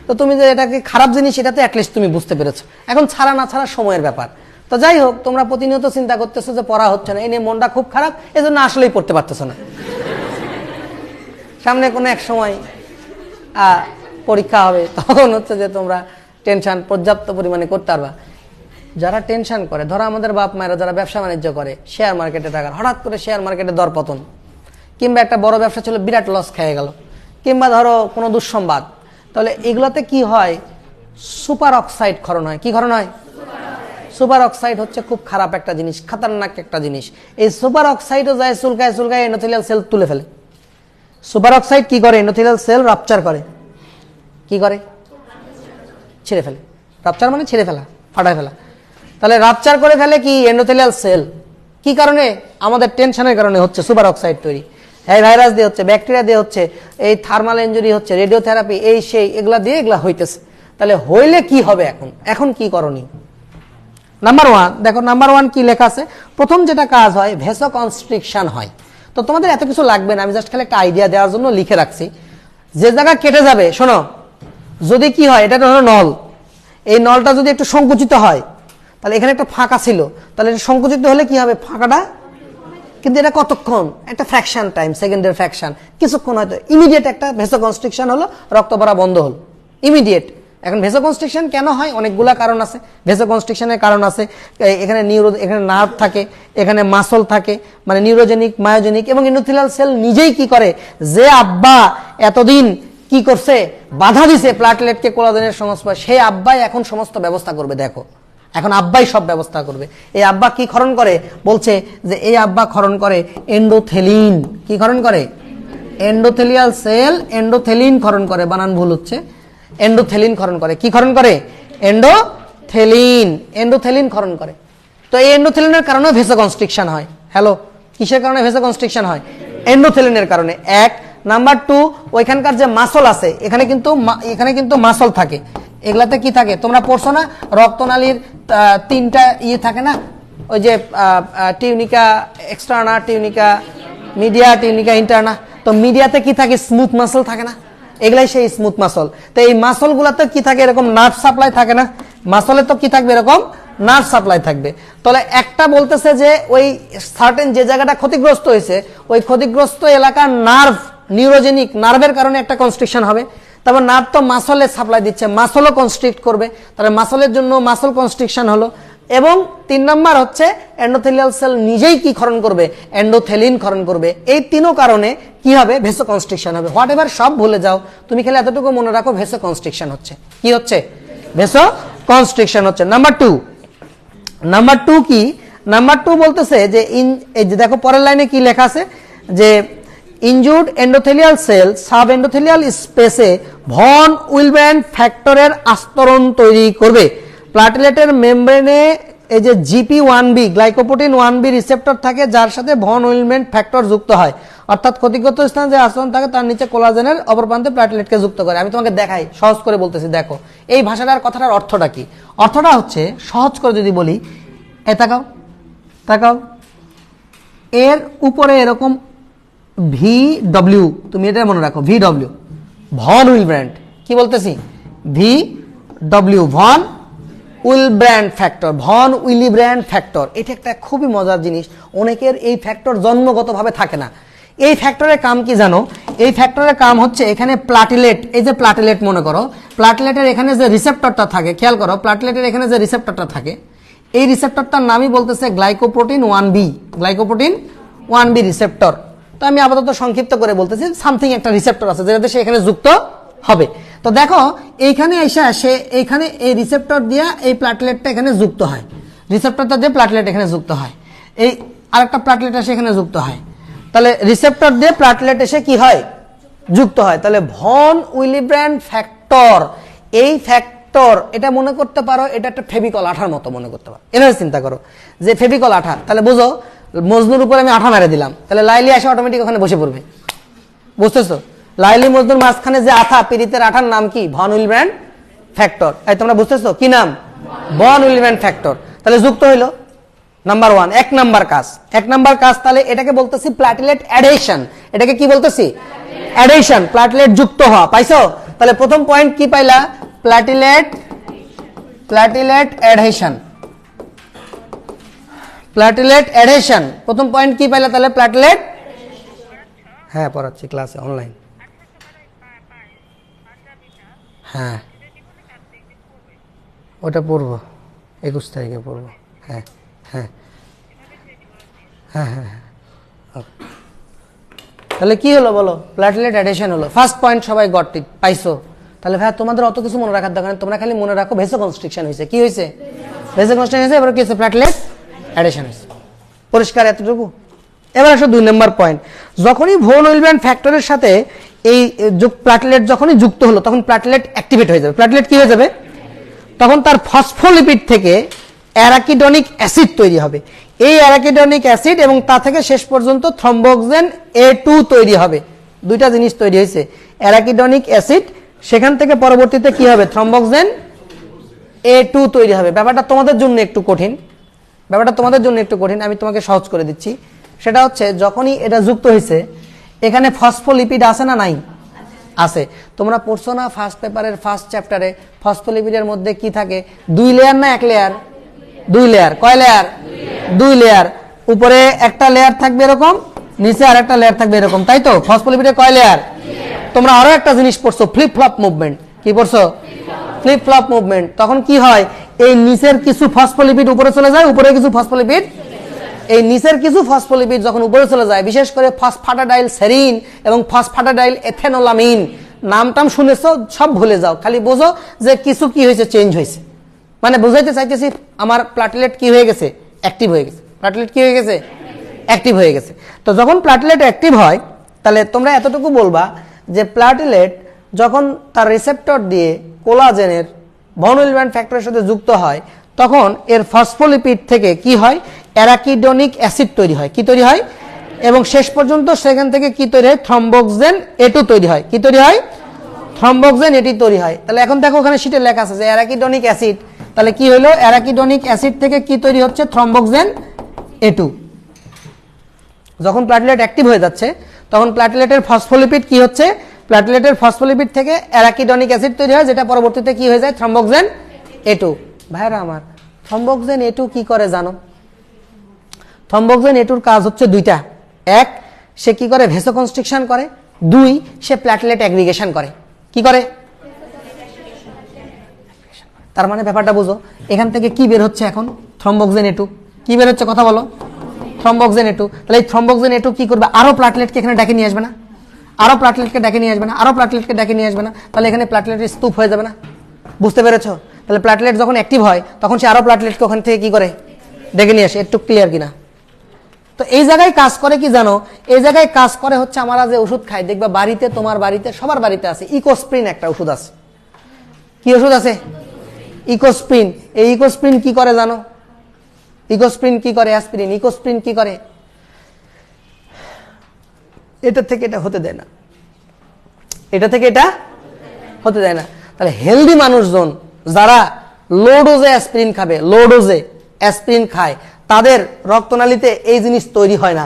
তো তুমি যে এটাকে খারাপ জিনিস, এটা তো অ্যাটলিস্ট তুমি বুঝতে পেরেছো। এখন ছাড়া না ছাড়া সময়ের ব্যাপার। তো যাই হোক, তোমরা প্রতিনিয়ত চিন্তা করতেছো যে পড়া হচ্ছে না, এই নিয়ে মনটা খুব খারাপ, এজন্য আসলেই পড়তে পারতেছো না। সামনে কোনো এক সময় পরীক্ষা হবে, তখন হচ্ছে যে তোমরা টেনশন পর্যাপ্ত পরিমাণে করতে পারবা। যারা টেনশন করে, ধরো আমাদের বাপ মায়েরা যারা ব্যবসা বাণিজ্য করে, শেয়ার মার্কেটে টাকার, হঠাৎ করে শেয়ার মার্কেটে দর পতন, কিংবা একটা বড় ব্যবসা ছিল বিরাট লস খেয়ে গেল, কিংবা ধরো কোনো দুঃসংবাদ, তাহলে এগুলোতে কি হয়? সুপার অক্সাইড ক্ষরণ হয়। কি ক্ষরণ হয়? সুপার অক্সাইড হচ্ছে খুব খারাপ একটা জিনিস, খাতারনাক একটা জিনিস। এই সুপার অক্সাইডও যায় চুলকায় চুলকায় এন্ডোথেলিয়াল সেল তুলে ফেলে। সুপার অক্সাইড কি করে? এন্ডোথেলিয়াল সেল রাপচার করে। কি করে? ছিঁড়ে ফেলে। রাপচার মানে ছিঁড়ে ফেলা, ফাটায় ফেলা। তাহলে রাপচার করে ফেলে কি? Endothelial cell. কি কারণে? আমাদের টেনশনের কারণে হচ্ছে সুপার অক্সাইড তৈরি। এই ভাইরাস দিয়ে হচ্ছে, ব্যাকটেরিয়া দিয়ে হচ্ছে, এই থার্মাল ইনজুরি হচ্ছে, রেডিওথেরাপি, এই সেই, এগুলা দিয়ে এগুলা হইতেছে। তাহলে হইলে কি হবে? এখন কি করণীয়? নাম্বার 1 দেখো, নাম্বার 1 কি লেখা আছে? প্রথম যেটা কাজ হয়, ভেসো কনস্ট্রিকশন হয়। তো তোমাদের এত কিছু লাগবে না, আমি জাস্ট খালি একটা আইডিয়া দেওয়ার জন্য লিখে রাখছি। যে জায়গা কেটে যাবে, শোনো, যদি কি হয়, এটা হলো নল, এই নলটা যদি একটু সংকুচিত হয়, তাহলে এখানে একটা ফাঁকা ছিল, তাহলে এটা সংকুচিত হলে কি হবে? ফাঁকাটা, কিন্তু এটা কতক্ষণ? একটা ফ্র্যাকশন টাইম, সেকেন্ডের ফ্র্যাকশন, কিছুক্ষণ হয়তো। ইমিডিয়েট একটা ভেসো কনস্ট্রিকশন হলো, রক্ত পড়া বন্ধ হলো, ইমিডিয়েট। এখন ভেসো কনস্ট্রিকশন কেন হয়? অনেকগুলা কারণ আছে। ভেসো কনস্ট্রিকশনের কারণ আছে, এখানে এখানে নার্ভ থাকে, এখানে মাসল থাকে, মানে নিউরোজেনিক, মায়োজেনিক, এবং এন্ডোথেলিয়াল সেল নিজেই কি করে? যে আব্বা এতদিন কি করছে? বাধা দিছে প্লাটলেটকে কোলাজেনের সংস্পর্শে, সেই আব্বাই এখন সমস্ত ব্যবস্থা করবে। দেখো, এখন আব্বাই সব ব্যবস্থা করবে। এই আব্বা কি ক্ষরণ করে? বলছে যে এই আব্বা ক্ষরণ করে এন্ডোথেলিন। কি ক্ষরণ করে? এন্ডোথেলিয়াল সেল এন্ডোথেলিন ক্ষরণ করে। বানান ভুল হচ্ছে, এন্ডোথেলিন ক্ষরণ করে। কি ক্ষরণ করে? এন্ডোথেলিন। এন্ডোথেলিন ক্ষরণ করে। তো এই এন্ডোথেলিনের কারণে ভেসো কনস্ট্রিকশন হয়। হ্যালো, কিসের কারণে ভেসো কনস্ট্রিকশন হয়? এন্ডোথেলিনের কারণে। এক। নাম্বার 2, ওইখানকার যে মাসল আছে, এখানে কিন্তু মাসল থাকে। এগুলাতে কি থাকে? তোমরা পড়ছো না, রক্তনালীর 3টা ইয়ে থাকে না, ওই যে tunica externa, tunica media, tunica interna. তো মিডিয়াতে কি থাকে? স্মুথ মাসল থাকে না, এগুলাই সেই স্মুথ মাসল। তো এই মাসল গুলাতে কি থাকে? এরকম নার্ভ সাপ্লাই থাকে না, মাসলে তো কি থাকবে? এরকম নার্ভ সাপ্লাই থাকবে। তাহলে একটা বলতেছে যে ওই সার্টেন যে জায়গাটা ক্ষতিগ্রস্ত হয়েছে, ওই ক্ষতিগ্রস্ত এলাকার নার্ভ, নিউরোজেনিক নার্ভের কারণে একটা কনস্ট্রিকশন হবে। তারপর নার্ভ তো মাসলে সাপ্লাই দিচ্ছে, মাসলও কনস্ট্রিক্ট করবে, তাহলে মাসলের জন্য মাসল কনস্ট্রিকশন হলো। এবং 3 নাম্বার হচ্ছে এন্ডোথেলিয়াল সেল নিজেই কি ক্ষরণ করবে? এন্ডোথেলিন ক্ষরণ করবে। এই 3ও কারণে কি হবে? ভেসো কনস্ট্রিকশন হবে। হোয়াট এভার সব ভুলে যাও, তুমি খালি এতটুকু মনে রাখো, ভেসো কনস্ট্রিকশন হচ্ছে। কি হচ্ছে? ভেসো কনস্ট্রিকশন হচ্ছে। নাম্বার 2 কি? নাম্বার 2 বলতেছে যে এই যে দেখো পরের লাইনে কি লেখা আছে, যে injured endothelial cell sub endothelial স্পেসে ভন উইলব্র্যান্ড ফ্যাক্টরের আস্তরণ তৈরি করবে। প্লাটেলেটের মেমব্রেনে এই যে GP1B গ্লাইকোপ্রোটিন 1B রিসেপ্টর থাকে, যার সাথে ভন উইলব্র্যান্ড ফ্যাক্টর যুক্ত হয়, অর্থাৎ ক্ষতিগ্রস্ত স্থানে যে আস্তরণ থাকে তার নিচে কোলাজেনের অপর প্রান্তে প্লাটেলেটকে যুক্ত করে। আমি তোমাকে দেখাই, সহজ করে বলতেছি। দেখো এই ভাষাটার কথাটার অর্থটা কি? অর্থটা হচ্ছে, সহজ করে যদি বলি, তাকাও, এর উপরে এরকম VW, তুমি এটা মনে রাখো, VW ভন উইলব্র্যান্ড। কি বলতেছি? VW von Willebrand factor, von Willebrand factor. এটা একটা খুবই মজার জিনিস। অনেকের এই ফ্যাক্টর জন্মগতভাবে থাকে না। এই ফ্যাক্টরের কাম কি জানো? এই ফ্যাক্টরের কাম হচ্ছে, এখানে প্লাটেলেট, এই যে প্লাটেলেট মনে করো, প্লাটেলেটের এখানে যে রিসেপ্টরটা থাকে, খেয়াল করো, প্লাটেলেটের এখানে যে রিসেপ্টরটা থাকে, এই রিসেপ্টরটার নামই বলতেছে glycoprotein 1B, glycoprotein 1B receptor. তো আমি আপাতত সংক্ষিপ্ত করে বলতেছি, সামথিং একটা রিসেপ্টর আছে যেটাতে সে এখানে যুক্ত হবে। তো দেখো এইখানে এসে আসে, এইখানে এই রিসেপ্টর দিয়ে এই প্লাটলেটটা এখানে যুক্ত হয়, রিসেপ্টরটা দিয়ে প্লাটলেট এখানে যুক্ত হয়, এই আরেকটা প্লাটলেট এসে এখানে যুক্ত হয়। তাহলে রিসেপ্টর দিয়ে প্লাটলেট এসে কি হয়? যুক্ত হয়। তাহলে ভন উইলিব্র্যান্ড ফ্যাক্টর, এই ফ্যাক্টর, এটা মনে করতে পারো এটা একটা ফেভিকল আঠার মতো মনে করতে পারো। এভাবে চিন্তা করো যে ফেভিকল আঠা। তাহলে বুঝো, মজনুর উপরে আমি আঠা মেরে দিলাম, তাহলে লাইলি এসে অটোমেটিক ওখানে বসে পড়বে। বুঝতেছো? লাইলি মজনুর মাঝখানে যে আঠা, পিরিতের আঠার নাম কি? Von Willebrand factor. এই তোমরা বুঝতেছো কি নাম? Von Willebrand factor. তাহলে যুক্ত হইলো, নাম্বার 1 এক নাম্বার কাজ তাহলে এটাকে বলতেছি প্ল্যাটেলেট অ্যাডহেশন। এটাকে কি বলতেছি? অ্যাডহেশন, প্ল্যাটেলেট যুক্ত হওয়া। পাইছো? তাহলে প্রথম পয়েন্ট কি পাইলা? প্ল্যাটেলেট অ্যাডহেশন। প্ল্যাটেলেট অ্যাডহেশন প্রথম পয়েন্ট কি পাইলা? তাহলে প্ল্যাটেলেট, হ্যাঁ পড়াচ্ছি ক্লাসে অনলাইন। হ্যাঁ ওটা পড়বো 21 তারিখে পড়বো। হ্যাঁ হ্যাঁ হ্যাঁ হ্যাঁ হ্যাঁ। তাহলে কি হলো বলো? প্ল্যাটেলেট অ্যাডহেশন হলো ফার্স্ট পয়েন্ট। সবাই গট ইট, পাইছো? তাহলে ভাই তোমাদের অত কিছু মনে রাখার দরকার নেই, তোমরা খালি মনে রাখো ভেসোকনস্ট্রিকশন হয়েছে। কি হয়েছে? ভেসোকনস্ট্রিকশন হয়েছে। এবার কি হয়েছে? প্ল্যাটেলেট অ্যাডহেশন হয়েছে। পরিষ্কার এতটুকু? এবার আসো 2 নম্বর পয়েন্ট। যখনই ভন উইলব্যান্ড ফ্যাক্টরের সাথে এই প্ল্যাটেলেট যখনই যুক্ত হলো তখন প্ল্যাটেলেট অ্যাক্টিভেট হয়ে যাবে। প্ল্যাটেলেট কি হয়ে যাবে? তখন তার ফসফোলিপিড থেকে অ্যারাকিডনিক অ্যাসিড তৈরি হবে। এই অ্যারাকিডনিক অ্যাসিড এবং তা থেকে শেষ পর্যন্ত থ্রম্বোক্সেন A2 তৈরি হবে। দুইটা জিনিস তৈরি হয়েছে, অ্যারাকিডনিক অ্যাসিড, সেখান থেকে পরবর্তীতে কি হবে? থ্রম্বোক্সেন A2 তৈরি হবে। ব্যাপারটা তোমাদের জন্য একটু কঠিন, আমি তোমাকে সহজ করে দিচ্ছি। সেটা হচ্ছে যখনই এটা যুক্ত হয়েছে এখানে ফসফোলিপিড আছে না নাই? আছে। তোমরা পড়ছো না ফার্স্ট পেপারের ফার্স্ট চ্যাপ্টারে ফসফোলিপিডের মধ্যে কি থাকে? 2 লেয়ার না 1 লেয়ার? 2 লেয়ার। কয় লেয়ার? 2 লেয়ার। উপরে একটা লেয়ার থাকবে এরকম, নিচে আর একটা লেয়ার থাকবে এরকম, তাই তো? ফসফোলিপিডের কয় লেয়ার? তোমরা আরো একটা জিনিস পড়ছো, ফ্লিপ ফ্লপ মুভমেন্ট। কি পড়ছো? Flip flop movement. তখন কি হয়? এই নিচের কিছু ফসফোলিপিড উপরে চলে যায়, উপরে কিছু ফসফোলিপিড, এই নিচের কিছু ফসফোলিপিড যখন উপরে চলে যায়, বিশেষ করে ফসফাটাডাইল সেরিন এবং ফসফাটাডাইল এথেনোলামিন, নামটাম শুনেছো, সব ভুলে যাও, খালি বোঝো যে কিছু কি হয়েছে, চেঞ্জ হয়েছে। মানে বুঝাইতে চাইতেছি আমার প্ল্যাটেলেট কি হয়ে গেছে? অ্যাক্টিভ হয়ে গেছে। প্ল্যাটেলেট কি হয়ে গেছে? অ্যাক্টিভ হয়ে গেছে। তো যখন প্ল্যাটেলেট অ্যাক্টিভ হয় তাহলে তোমরা এতটুকু বলবা যে প্ল্যাটেলেট যখন তার রিসেপ্টর দিয়ে কোলাজেনের ভন উইলব্যান্ড ফ্যাক্টরের সাথে যুক্ত হয় তখন এর ফসফোলিপিড থেকে কি হয়? অ্যারাকিডনিক অ্যাসিড তৈরি হয়। কি তৈরি হয়? এবং শেষ পর্যন্ত সেখান থেকে কি তৈরি হয়? থ্রম্বোক্সেন A2 তৈরি হয়। কি তৈরি হয়? থ্রম্বোক্সেন A2 তৈরি হয়। তাহলে এখন দেখো ওখানে শীটে লেখা আছে যে অ্যারাকিডনিক অ্যাসিড। তাহলে কি হলো? অ্যারাকিডনিক অ্যাসিড থেকে কি তৈরি হচ্ছে? থ্রম্বোক্সেন A2। যখন প্ল্যাটেলেট অ্যাক্টিভ হয়ে যাচ্ছে তখন প্ল্যাটেলেটের ফসফোলিপিড কি হচ্ছে? প্ল্যাটেলেটের ফসফোলিপিড থেকে অ্যারাকিডনিক অ্যাসিড তৈরি হয়, যেটা পরবর্তীতে কি হয়ে যায়? থ্রম্বোক্সেন A2। ভাইরা আমার, থ্রম্বোক্সেন A2 কি করে জানো? থ্রম্বোক্সেন A2 কাজ হচ্ছে দুইটা। এক, সে কি করে? ভেসোকনস্ট্রিকশন করে। 2, সে প্ল্যাটেলেট অ্যাগ্রিগেশন করে। কি করে? তার মানে ব্যাপারটা বুঝো, এখান থেকে কি বের হচ্ছে এখন? থ্রম্বোক্সেন A2 কি বের হচ্ছে? কথা বলো। থ্রম্বোক্সেন A2। তাহলে এই থ্রম্বোক্সেন A2 কি করবে? আরো প্ল্যাটেলেটকে এখানে ডেকে নিয়ে আসবে না? আরো প্ল্যাটেলেটকে ডেকে নিয়ে আসবে না? আরো প্ল্যাটেলেটকে ডেকে নিয়ে আসবে না? তাহলে এখানে প্ল্যাটেলেটের স্তূপ হয়ে যাবে না? বুঝতে পেরেছো? তাহলে প্ল্যাটেলেট যখন অ্যাক্টিভ হয় তখন সে আরো প্ল্যাটেলেটকে ওখান থেকে কি করে? ডেকে নিয়ে আসে। একটু ক্লিয়ার কিনা? তো এই জায়গায় কাজ করে কি জানো? এই জায়গায় কাজ করে হচ্ছে আমরা যে ওষুধ খাই, দেখবা বাড়িতে, তোমার বাড়িতে, সবার বাড়িতে আছে, ইকোস্প্রিন একটা ওষুধ আছে। কি ওষুধ আছে? ইকোস্প্রিন। এই ইকোস্প্রিন কি করে জানো? ইকোস্প্রিন কি করে? অ্যাসপিরিন। ইকোস্প্রিন কি করে? এটা থেকে এটা হতে দেয় না, এটা থেকে এটা হতে দেয় না। তাহলে হেলদি মানুষজন যারা লো ডোজে অ্যাসপিরিন খাবে, লো ডোজে অ্যাসপিরিন খায়, তাদের রক্তনালীতে এই জিনিস তৈরি হয় না।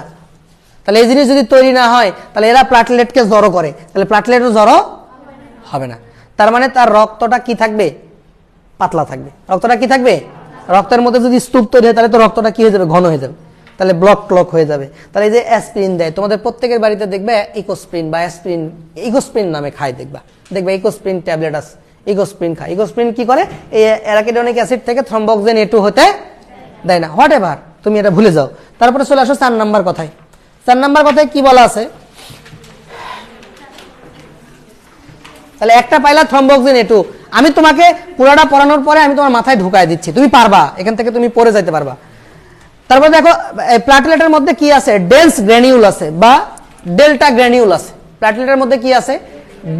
তাহলে এই জিনিস যদি তৈরি না হয় তাহলে এরা প্ল্যাটেলেটকে জড়ো করে, তাহলে প্ল্যাটেলেটও জড়ো হবে না। তার মানে তার রক্তটা কি থাকবে? পাতলা থাকবে। রক্তটা কি থাকবে? রক্তের মধ্যে যদি স্তূপ তৈরি হয় তাহলে তো রক্তটা কি হয়ে যাবে? ঘন হয়ে যাবে। তাহলে ব্লক ক্লক হয়ে যাবে। তাহলে এই যে অ্যাসপিরিন দেয়, তোমাদের প্রত্যেকের বাড়িতে দেখবে ইকোস্প্রিন বা অ্যাসপিরিন, ইকোস্প্রিন নামে খায়, দেখবে ইকোস্প্রিন ট্যাবলেট আছে, ইকোস্প্রিন খায়। ইকোস্প্রিন কি করে? এই অ্যারাকিডনিক অ্যাসিড থেকে থ্রম্বোক্সেন A2 হতে দেয় না। হোয়াট এভার, তুমি এটা ভুলে যাও। তারপরে চলে আসো 4 নাম্বার কথায়। 4 নাম্বার কথায় কি বলা আছে? তাহলে একটা পাইলা থ্রম্বোক্সেন A2। আমি তোমাকে পুরাটা পড়ানোর পরে আমি তোমার মাথায় ঢুকায় দিচ্ছি, তুমি পারবা, এখান থেকে তুমি পড়ে যাইতে পারবা। তারপর দেখো প্ল্যাটেলেটের মধ্যে কি আছে? ডেন্স গ্র্যানিউল আছে বা ডেল্টা গ্র্যানিউল আছে। প্ল্যাটেলেটের মধ্যে কি আছে?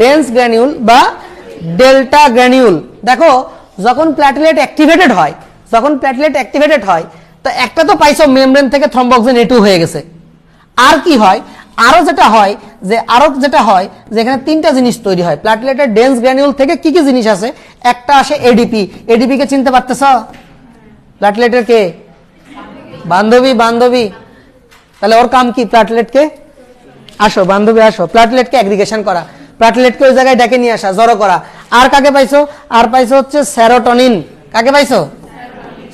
ডেন্স গ্র্যানিউল বা ডেল্টা গ্র্যানিউল। দেখো যখন প্ল্যাটেলেট অ্যাক্টিভেটেড হয়, তো একটা তো পাইছো মেমব্রেন থেকে থ্রম্বোক্সেন A2 হয়ে গেছে। আর কি হয়? আরো যেটা হয় যে এখানে 3টা জিনিস তৈরি হয়। প্ল্যাটেলেটের ডেন্স গ্র্যানিউল থেকে কি কি জিনিস আছে? একটা আসে এডিপি। এডিপি কে চিনতে পারতেছ? প্ল্যাটেলেটের কে? বান্ধবী বান্ধবী, তাহলে ওর কাম কি? প্লাটলেটকে আসো বান্ধবী আসো, প্লাটলেটকে অ্যাগ্রিগেশন করা, প্লাটলেটকে ওই জায়গায় ডেকে নিয়ে আসা, জড়ো করা। আর কাকে পাইছো? আর পাইছো হচ্ছে সেরোটোনিন। কাকে পাইছো?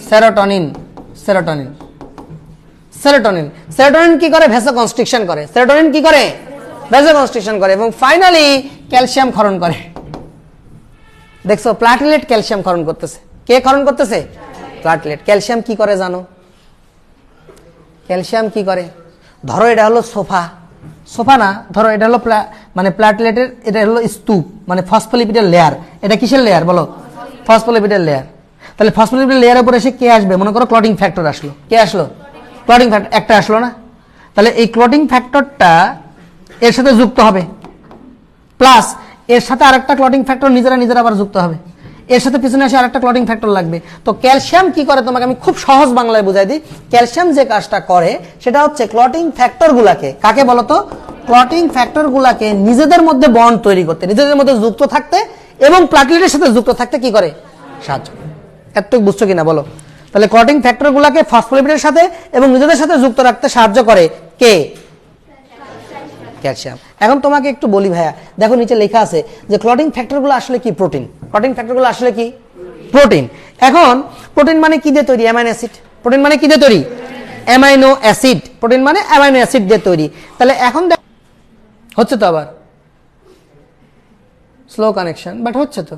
সেরোটোনিন। সেরোটোনিন সেরোটোনিন সেরোটোনিন কি করে? ভ্যাসোকনস্ট্রিকশন করে। সেরোটোনিন কি করে? ভ্যাসোকনস্ট্রিকশন করে। এবং ফাইনালি ক্যালসিয়াম ক্ষরণ করে। দেখছো প্লাটলেট ক্যালসিয়াম ক্ষরণ করতেছে। কে ক্ষরণ করতেছে? প্লাটলেট। ক্যালসিয়াম কি করে জানো? ক্যালসিয়াম কি করে? ধরো এটা হলো সোফা, সোফা না, ধরো এটা হলো মানে প্লাটলেটের, এটা হলো স্তূপ মানে ফসফোলিপিডের লেয়ার। এটা কিসের লেয়ার বলো? ফসফোলিপিডের লেয়ার। তাহলে ফসফোলিপিডের লেয়ারের উপর এসে কে আসবে? মনে করো ক্লটিং ফ্যাক্টর আসলো। কে আসলো? ক্লটিং ফ্যাক্টর একটা আসলো না? তাহলে এই ক্লটিং ফ্যাক্টরটা এর সাথে যুক্ত হবে, প্লাস এর সাথে আরেকটা ক্লটিং ফ্যাক্টর নিজেরা নিজেরা আবার যুক্ত হবে, এর সাথে পিছনে আসে আরেকটা ক্লটিং ফ্যাক্টর লাগবে। তো ক্যালসিয়াম কি করে তোমাকে আমি খুব সহজ বাংলায় বুঝাই দিই। ক্যালসিয়াম যে কাজটা করে সেটা হচ্ছে ক্লটিং ফ্যাক্টর গুলাকে, কাকে বলতো? ক্লটিং ফ্যাক্টর গুলাকে নিজেদের মধ্যে বন্ড তৈরি করতে, নিজেদের মধ্যে যুক্ত থাকতে এবং প্লাটলেটের সাথে যুক্ত থাকতে কি করে? সাহায্য। এতটুকু বুঝছো কিনা বলো? তাহলে ক্লটিং ফ্যাক্টর গুলাকে ফসফোলিপিডের সাথে এবং নিজেদের সাথে যুক্ত রাখতে সাহায্য করে কে? ক্যালসিয়াম। এখন তোমাকে একটু বলি ভাইয়া, দেখো নিচে লেখা আছে যে ক্লটিং ফ্যাক্টরগুলো আসলে কি? প্রোটিন। ক্লটিং ফ্যাক্টরগুলো আসলে কি? প্রোটিন। এখন প্রোটিন মানে কি দিয়ে তৈরি? Amino acid. প্রোটিন মানে কি দিয়ে তৈরি? Amino acid. প্রোটিন মানে অ্যামাইনো অ্যাসিড দিয়ে তৈরি। তাহলে এখন হচ্ছে তো আবার স্লো কানেকশন, বাট হচ্ছে তো।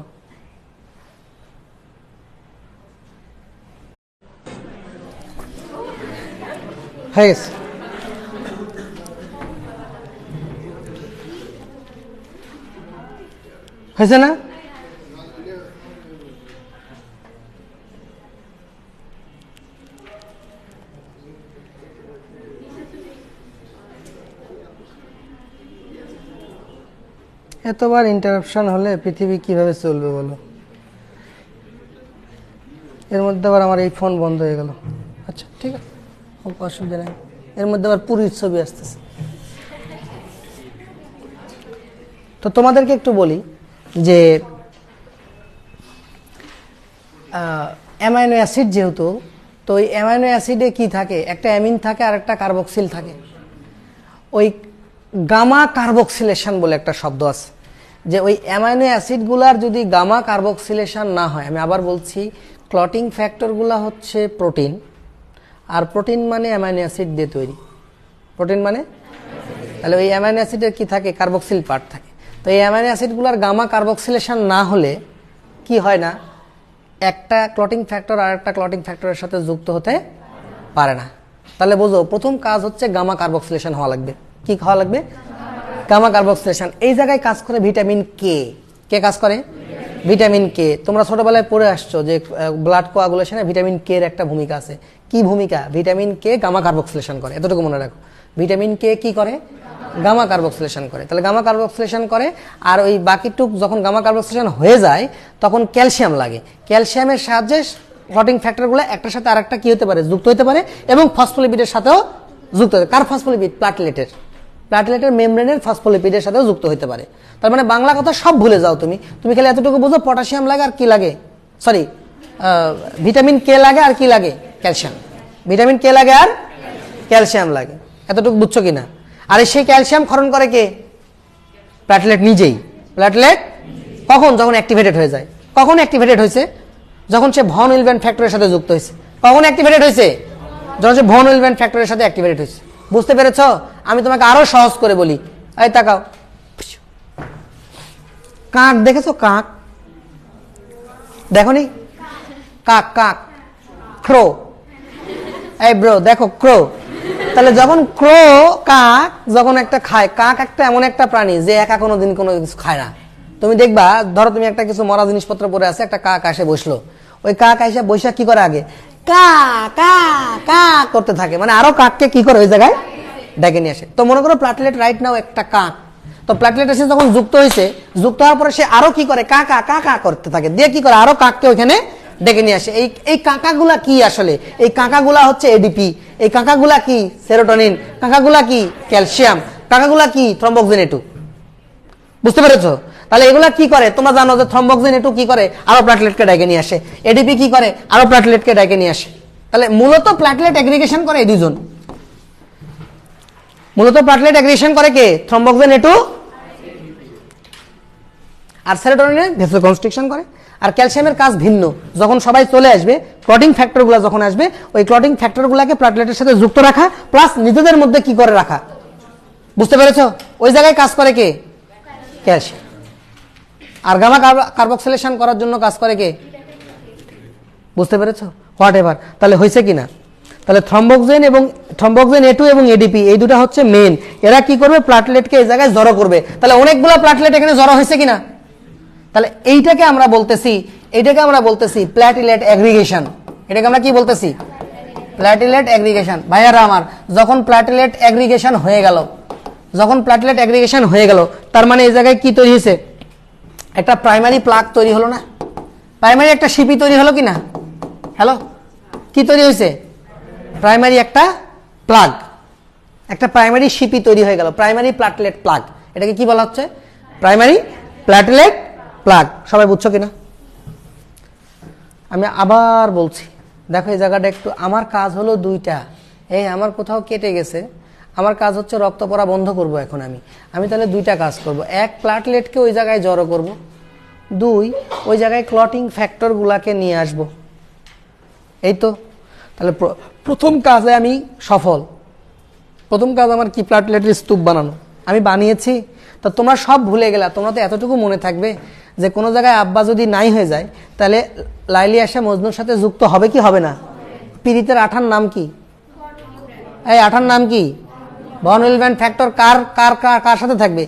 হয়ে গেছে। হয়েছে না? এতবার ইন্টারাপশন হলে পৃথিবী কিভাবে চলবে বলো? এর মধ্যে আবার আমার এই ফোন বন্ধ হয়ে গেল। আচ্ছা ঠিক আছে, অসুবিধা নেই। এর মধ্যে আবার পুরীর ছবি আসতেছে। তো তোমাদেরকে একটু বলি যে অ্যামাইনো অ্যাসিড যেহেতু, তো ওই অ্যামাইনো অ্যাসিডে কি থাকে? একটা অ্যামিন থাকে আর একটা কার্বক্সিল থাকে। ওই গামা কার্বক্সিলেশন বলে একটা শব্দ আছে, যে ওই অ্যামাইনো অ্যাসিডগুলার যদি গামা কার্বক্সিলেশন না হয়, আমি আবার বলছি, ক্লটিং ফ্যাক্টরগুলো হচ্ছে প্রোটিন, আর প্রোটিন মানে অ্যামাইনো অ্যাসিড দিয়ে তৈরি। প্রোটিন মানে, তাহলে ওই অ্যামাইনো অ্যাসিডের কি থাকে? কার্বক্সিল পার্ট থাকে। তো এই অ্যামাইনো অ্যাসিডগুলোর গামা কার্বক্সিলেশন না হলে কি হয় না? একটা ক্লটিং ফ্যাক্টর আর একটা ক্লটিং ফ্যাক্টরের সাথে যুক্ত হতে পারে না। তাহলে বোঝো, প্রথম কাজ হচ্ছে গামা কার্বক্সিলেশন হওয়া লাগবে। কি হওয়া লাগবে? Gamma carboxylation. এই জায়গায় কাজ করে ভিটামিন কে। কে কাজ করে? Vitamin K. তোমরা ছোটবেলায় পড়ে আসছো যে ব্লাড কোয়াগুলেশনে ভিটামিন কে এর একটা ভূমিকা আছে। কি ভূমিকা? ভিটামিন কে গামা কার্বক্সিলেশন করে, এতটুকু মনে রাখো। ভিটামিন কে কি করে? গামা কার্বক্সিলেশন করে। তাহলে গামা কার্বক্সিলেশন করে, আর ওই বাকিটুক যখন গামা কার্বক্সিলেশন হয়ে যায় তখন ক্যালসিয়াম লাগে। ক্যালসিয়ামের সাহায্যে ক্লটিং ফ্যাক্টরগুলো একটার সাথে আরেকটা কি হতে পারে? যুক্ত হতে পারে, এবং ফসফোলিপিডের সাথেও যুক্ত হতে। কার ফসফোলিপিড? প্লাটলেটের। প্লাটলেটের মেমব্রেনের ফসফোলিপিডের সাথেও যুক্ত হতে পারে। তার মানে বাংলা কথা সব ভুলে যাও তুমি, তুমি খালি এতটুকু বুঝো, পটাশিয়াম লাগে আর কি লাগে? সরি, ভিটামিন কে লাগে আর কি লাগে? ক্যালসিয়াম। ভিটামিন কে লাগে আর ক্যালসিয়াম লাগে, এতটুকু বুঝছো কিনা? আর সেই ক্যালসিয়াম ক্ষরণ করে কে? প্লাটলেট নিজেই। প্লাটলেট কখন? যখন অ্যাক্টিভেটেড হয়ে যায়। কখন অ্যাক্টিভেটেড হয়েছে? যখন সে ভন উইলব্যান্ড ফ্যাক্টরের সাথে যুক্ত হয়েছে। কখন অ্যাক্টিভেটেড হয়েছে? যখন সে ভন উইলব্যান্ড ফ্যাক্টরের সাথে অ্যাক্টিভেটেড হয়েছে। বুঝতে পেরেছো? আমি তোমাকে আরো সহজ করে বলি। এই তাকাও, কাক দেখেছো? কাক দেখোনি? কাক, কাক, ক্রো। এই ব্রো দেখো, ক্রো। তাহলে যখন ক্রো, কাক যখন একটা খায়, কাক একটা এমন একটা প্রাণী যে একা কোনোদিন কোনো কিছু খায় না। তুমি দেখবা, ধরো তুমি একটা কিছু মরা জিনিসপত্র পরে আছে, একটা কাক এসে বসলো, ওই কাক এসে বৈশাখ কি করে? আগে কা কা কা করতে থাকে, মানে আরো কাককে কি করে ওই জায়গায় ডেকে নিয়ে আসে। তো মনে করো প্লাটলেট রাইট নাও একটা কাক। তো প্লাটলেট এসে যখন যুক্ত হয়েছে, যুক্ত হওয়ার পরে সে আরো কি করে? কা কা কা কা করতে থাকে, দিয়ে কি করে? আরো কাককে ওইখানে ডেকে নিয়ে আসে। এই কাকাগুলা কি আসলে? এই কাকাগুলা হচ্ছে এডিপি। এই কাকাগুলা কি? সেরোটোনিন। কাকাগুলা কি? ক্যালসিয়াম। কাকাগুলা কি? থ্রম্বোক্সিন A2। বুঝতে পেরেছো? তাহলে এগুলা কি করে? তোমরা জানো যে থ্রম্বোক্সিন A2 কি করে? আরো প্লাটলেটকে ডেকে নিয়ে আসে। এডিপি কি করে? আরো প্লাটলেটকে ডেকে নিয়ে আসে। তাহলে মূলত প্ল্যাটলেট অ্যাগ্রিগেশন করে এই দুজন, মূলত প্ল্যাটলেট অ্যাগ্রিগেশন করে কে? থ্রম্বোক্সেন A2 আর সেরোটোনিনের ভেসোকনস্ট্রিকশন করে। আর ক্যালসিয়ামের কাজ ভিন্ন, যখন সবাই চলে আসবে ক্লটিং ফ্যাক্টরগুলো যখন আসবে ওই ক্লটিং ফ্যাক্টরগুলোকে প্ল্যাটলেটের সাথে যুক্ত রাখা প্লাস নিজেদের মধ্যে কি করে রাখা, বুঝতে পেরেছো? ওই জায়গায় কাজ করে কে? ক্যালসিয়াম। আর গামা কার্বক্সিলেশন করার জন্য কাজ করে কে? বুঝতে পেরেছো? What ever. তাহলে হয়েছে কিনা? তাহলে থ্রম্বোক্সেন A2 এবং ADP এই দুটো হচ্ছে মেন। এরা কি করবে? প্ল্যাটলেটকে এই জায়গায় জড়ো করবে। তাহলে অনেকগুলো প্ল্যাটলেট এখানে জড়ো হয়েছে কিনা? তাহলে এইটাকে আমরা বলতেছি প্ল্যাটিলেট অ্যাগ্রিগেশন। এটাকে আমরা কি বলতেছি? Platelet aggregation. ভাইয়ারা আমার, যখন প্ল্যাটিলেট অ্যাগ্রিগেশন হয়ে গেল তার মানে এই জায়গায় কি তৈরি হয়েছে? একটা প্রাইমারি প্লাগ তৈরি হলো না? প্রাইমারি একটা শিপি তৈরি হলো কিনা? হ্যালো, কি তৈরি হয়েছে? প্রাইমারি একটা প্লাগ, একটা প্রাইমারি শিপি তৈরি হয়ে গেল, প্রাইমারি প্ল্যাটলেট প্লাগ। এটাকে কি বলা হচ্ছে? Primary platelet plug. সবাই বুঝছো কিনা? আমি আবার বলছি, দেখো এই জায়গাটা একটু, আমার কাজ হলো দুইটা। আমার কোথাও কেটে গেছে, আমার কাজ হচ্ছে রক্ত পড়া বন্ধ করব এখন আমি তাহলে দুইটা কাজ করব। এক, প্ল্যাটলেটকে ওই জায়গায় জড়ো করব। দুই, ওই জায়গায় ক্লটিং ফ্যাক্টরগুলোকে নিয়ে আসব। এই তো, তাহলে প্রথম কাজে আমি সফল। প্রথম কাজ আমার কি? প্ল্যাটলেটের স্তূপ বানানো। আমি বানিয়েছি। তো তোমরা সব ভুলে গেলা, তোমরা তো এতটুকু মনে থাকবে যে কোনো জায়গায় আব্বা যদি নাই হয়ে যায় তাহলে লাইলি আসা মজনুর সাথে যুক্ত হবে কি হবে না? পিরিতের আঠার নাম কি? এই আঠার নাম কি? ভন উইলব্যান্ড ফ্যাক্টর কার কার কার সাথে থাকবে?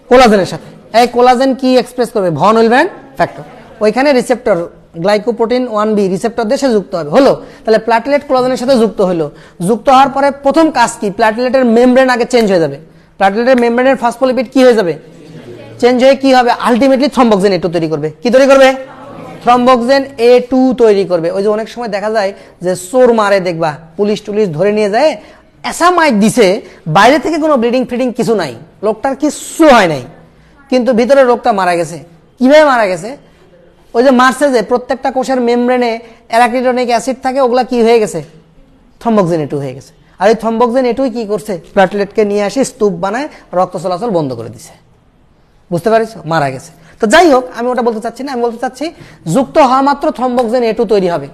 কোলাজেনের সাথে। এই কোলাজেন কি এক্সপ্রেস করবে? Von Willebrand factor. ওইখানে রিসেপ্টর গ্লাইকোপ্রোটিন 1B রিসেপ্টর দিয়ে যুক্ত হবে। হলো, তাহলে প্ল্যাটলেট কোলাজেনের সাথে যুক্ত হলো। যুক্ত হওয়ার পরে প্রথম কাজ কি? প্ল্যাটলেটের মেমব্রেন আগে চেঞ্জ হয়ে যাবে। প্ল্যাটলেটের মেমব্রেনের ফসফোলিপিড কি হয়ে যাবে? চেঞ্জ হয়ে কি হবে? আলটিমেটলি থ্রম্বোক্সেন A2 তৈরি করবে। কি তৈরি করবে? থ্রম্বোক্সেন A2 তৈরি করবে। ওই যে অনেক সময় দেখা যায় যে চোর মারে, দেখবা পুলিশ টুলিশ ধরে নিয়ে যায়, এসা মাইক দিছে, বাইরে থেকে কোনো ব্লিডিং ফিডিং কিছু নাই, লোকটার কিচ্ছু হয় নাই, কিন্তু ভিতরে লোকটা মারা গেছে। কিভাবে মারা গেছে? ওই যে মারছে যে প্রত্যেকটা কোষের মেমব্রেনে অ্যারাকিডোনিক অ্যাসিড থাকে, ওগুলা কি হয়ে গেছে? থ্রম্বোক্সেন A2 হয়ে গেছে। আর এই থ্রম্বোক্সেন A2 কি করছে? প্ল্যাটলেটকে নিয়ে আসি স্তূপ বানায় রক্ত চলাচল বন্ধ করে দিছে। বুঝতে পারিস? মারা গেছে। তো যাই হোক, আমি ওটা বলতে চাচ্ছি না, আমি বলতে চাচ্ছি যুক্ত হওয়া মাত্র থ্রম্বোক্সেন A2 তৈরি হবে।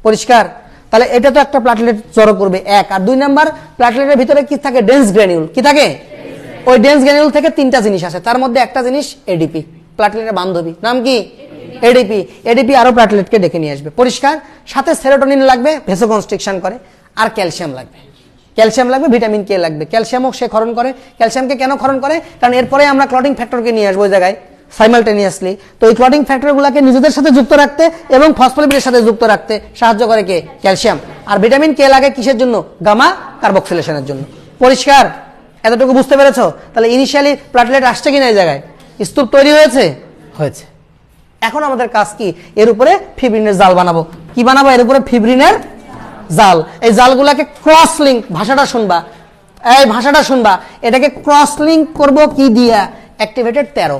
পরিষ্কার? তাহলে এটা তো একটা প্ল্যাটলেট জড়ো করবে, এক। আর দুই নাম্বার, প্ল্যাটলেটের ভিতরে কি থাকে? Dense granule. কি থাকে? ওই ডেন্স গ্র্যানিউল থেকে তিনটা জিনিস আসে, তার মধ্যে একটা জিনিস ADP, প্ল্যাটলেটের বান্ধবী। নাম কি? ADP আরো প্ল্যাটলেটকে ডেকে নিয়ে আসবে। পরিষ্কার? সাথে সেরোটোনিন লাগবে, ভেসোকনস্ট্রিকশন করে, আর ক্যালসিয়াম লাগবে, ভিটামিন কে লাগবে। ক্যালসিয়ামও সে ক্ষরণ করে। ক্যালসিয়ামকে কেন ক্ষরণ করে? কারণ এরপরে আমরা ক্লটিং ফ্যাক্টরকে নিয়ে আসবো ওই জায়গায় সাইমালটেনিয়াসলি। তো এই ক্লটিং ফ্যাক্টরগুলোকে নিজেদের সাথে যুক্ত রাখতে এবং ফসফোলিপিডের সাথে যুক্ত রাখতে সাহায্য করে কে? ক্যালসিয়াম। আর ভিটামিন কে লাগে কিসের জন্য? গামা কার্বক্সিলেশনের জন্য। পরিষ্কার? এতটুকু বুঝতে পেরেছো? তাহলে ইনিশিয়ালি প্ল্যাটলেট আসছে কিনা এই জায়গায়? স্তূপ তৈরি হয়েছে? এখন আমাদের কাজ কি? এর উপরে ফিব্রিনের জাল বানাবো। কি বানাবো? এর উপরে ফিব্রিনের জাল। এই জালগুলাকে ক্রস লিঙ্ক, ভাষাটা শুনবা, এটাকে ক্রস লিঙ্ক করবো কি দিয়া? অ্যাক্টিভেটেড 13,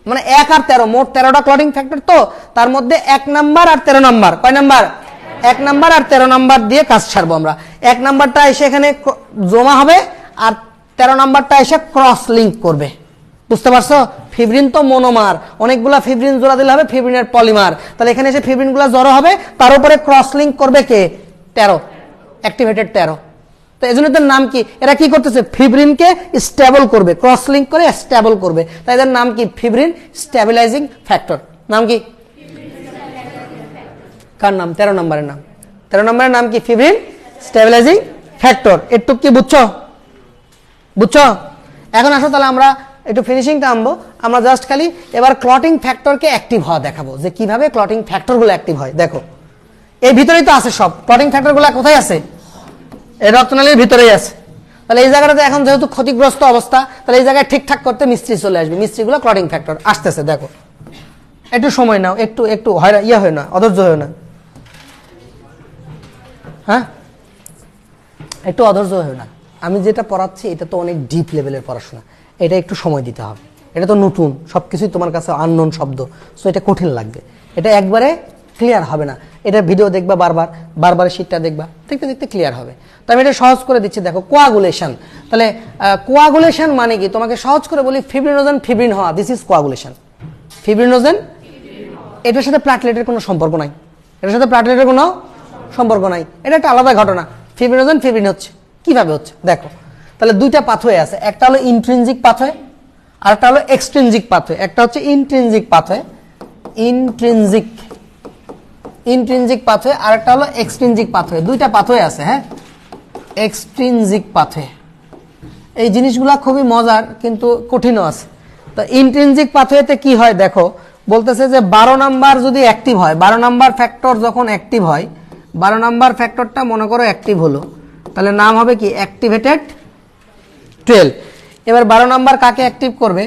মানে 1 আর 13, মোট 13টা ক্লটিং ফ্যাক্টর। তো তার মধ্যে 1 নাম্বার আর 13 নাম্বার, কয় নাম্বার? 1 নাম্বার আর 13 নাম্বার দিয়ে কাজ ছাড়বো আমরা। 1 নাম্বারটা এসে এখানে জমা হবে আর 13 নাম্বারটা এসে ক্রস লিঙ্ক করবে। বুঝতে পারছো? ফিব্রিন তো মনোমার, অনেকগুলা ফিব্রিন জোড়া দিলে হবে ফিব্রিনের পলিমার। তাহলে এখানে এসে ফিব্রিনগুলো জড়ো হবে, তার উপরে ক্রস লিঙ্ক করবে কে? 13, অ্যাক্টিভেটেড 13। তো এই জন্য এদের নাম কি? এরা কি করতেছে? ফিব্রিনকে স্টেবল করবে, ক্রস লিঙ্ক করে স্টেবল করবে। তাই এদের নাম কি? Fibrin stabilising factor. নাম কি? কার নাম? 13 নম্বরের নাম। 13 নম্বরের নাম কি? Fibrin stabilising factor. একটু কি বুঝছো? এখন আসো তাহলে আমরা একটু ফিনিশিংটা আনবো। আমরা জাস্ট খালি এবার ক্লটিং ফ্যাক্টরকে অ্যাক্টিভ হওয়া দেখাবো, যে কিভাবে ক্লটিং ফ্যাক্টরগুলো অ্যাক্টিভ হয়। দেখো, এই ভিতরেই তো আছে সব ক্লটিং ফ্যাক্টরগুলো। কোথায় আছে? এই রক্তনালীর ভিতরেই আছে। তাহলে এই জায়গাটাতে এখন যেহেতু ক্ষতিগ্রস্ত অবস্থা, তাহলে এই জায়গায় ঠিকঠাক করতে মিস্ত্রি চলে আসবে। মিস্ত্রিগুলো ক্লটিং ফ্যাক্টর আসতেছে। দেখো, একটু সময় নাও, একটু হয় না, অধৈর্য হয় না, হ্যাঁ, একটু অধৈর্য হয় না। আমি যেটা পড়াচ্ছি এটা তো অনেক ডিপ লেভেলের পড়াশোনা, এটা একটু সময় দিতে হবে। এটা তো নতুন, সবকিছুই তোমার কাছে আননোন শব্দ, সো এটা কঠিন লাগবে। এটা একবারে ক্লিয়ার হবে না। এটা ভিডিও দেখবা বারবার শীটটা দেখবা, দেখতে দেখতে ক্লিয়ার হবে। তো আমি এটা সহজ করে দিচ্ছি, দেখো কোয়াগুলেশন। তাহলে কোয়াগুলেশন মানে কি, তোমাকে সহজ করে বলি, ফিব্রিনোজেন ফিব্রিন হওয়া, দিস ইজ কোয়াগুলেশন। ফিব্রিনোজেন, এটার সাথে প্লাটলেটের কোনো সম্পর্ক নাই, এটার সাথে প্লাটলেটের কোনো সম্পর্ক নাই, এটা একটা আলাদা ঘটনা। ফিব্রিনোজেন ফিব্রিন হচ্ছে, কিভাবে হচ্ছে দেখো। তাহলে দুইটা পাথওয়ে আছে, একটা হলো ইন্ট্রিনজিক পাথওয়ে আর একটা হলো এক্সট্রিনজিক পাথওয়ে। একটা হচ্ছে ইন্ট্রিনজিক পাথওয়ে, ইন্ট্রিনজিক পাথওয়ে, আর একটা হলো এক্সট্রিনজিক পাথওয়ে। দুইটা পাথওয়ে আছে, হ্যাঁ, এক্সট্রিনজিক পাথওয়ে। এই জিনিসগুলা খুবই মজার কিন্তু কঠিনও আছে। তো ইন্ট্রিনজিক পাথওয়েতে কি হয় দেখো, বলতেছে যে 12 নাম্বার যদি অ্যাক্টিভ হয়, 12 নাম্বার ফ্যাক্টর যখন অ্যাক্টিভ হয়, 12 নাম্বার ফ্যাক্টরটা মনে করো অ্যাক্টিভ হলো, তাহলে নাম হবে কি অ্যাক্টিভেটেড 12। এবার 12 নাম্বার কাকে অ্যাক্টিভ করবে,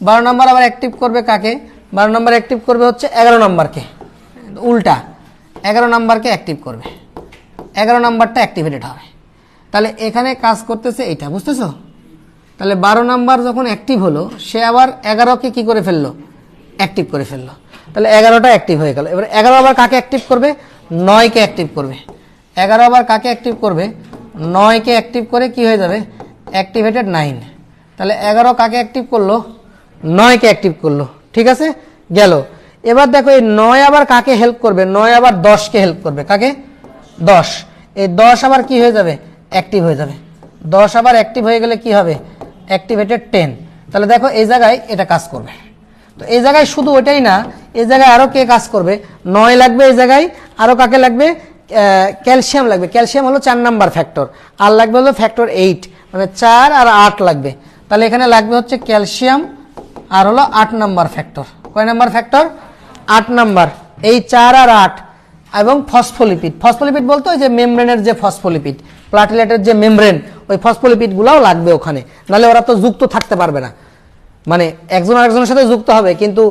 12 নাম্বার আবার অ্যাক্টিভ করবে কাকে, 12 নাম্বার অ্যাক্টিভ করবে হচ্ছে 11 নাম্বারকে, উল্টা 11 নাম্বারকে অ্যাক্টিভ করবে, 11 নাম্বারটা অ্যাক্টিভেটেড হবে। তাহলে এখানে কাজ করতেছে এইটা, বুঝতেছো? তাহলে 12 নাম্বার যখন অ্যাক্টিভ হলো, সে আবার 11কে কি করে ফেললো, অ্যাক্টিভ করে ফেললো। তাহলে 11টা অ্যাক্টিভ হয়ে গেল। এবার 11 আবার কাকে অ্যাক্টিভ করবে, 9কে অ্যাক্টিভ করবে। 11 আবার কাকে অ্যাক্টিভ করবে, 9কে অ্যাক্টিভ করে কি হয়ে যাবে, অ্যাক্টিভেটেড 9। তাহলে 11 কাকে অ্যাক্টিভ করলো, 9কে অ্যাক্টিভ করলো, ঠিক আছে, গেল। এবার দেখো এই 9 আবার কাকে হেল্প করবে, 9 আবার 10কে হেল্প করবে, কাকে, 10। এই 10 আবার কি হয়ে যাবে, অ্যাক্টিভ হয়ে যাবে। 10 আবার অ্যাক্টিভ হয়ে গেলে কি হবে, অ্যাক্টিভেটেড 10। তাহলে দেখো এই জায়গায় এটা কাজ করবে। তো এই জায়গায় শুধু ওইটাই না, এই জায়গায় আরো কে কাজ করবে, 9 লাগবে এই জায়গায়, আরো কাকে লাগবে, ক্যালসিয়াম লাগবে। ক্যালসিয়াম হলো 4 নাম্বার ফ্যাক্টর, আর লাগবে হলো ফ্যাক্টর 8, মানে 4 আর 8 লাগবে। তাহলে এখানে লাগবে হচ্ছে ক্যালসিয়াম আর হলো 8 নাম্বার ফ্যাক্টর। কয় নাম্বার ফ্যাক্টর, 8 নাম্বার। এই 4 আর 8 এবং ফসফোলিপিড। ফসফোলিপিড বলতে ওই যে মেমব্রেনের যে ফসফোলিপিড, প্লাটেলেটের যে মেমব্রেন, ওই ফসফোলিপিডগুলোও লাগবে ওখানে, নাহলে ওরা তো যুক্ত থাকতে পারবে না। মানে একজন আরেকজনের সাথে যুক্ত হবে কিন্তু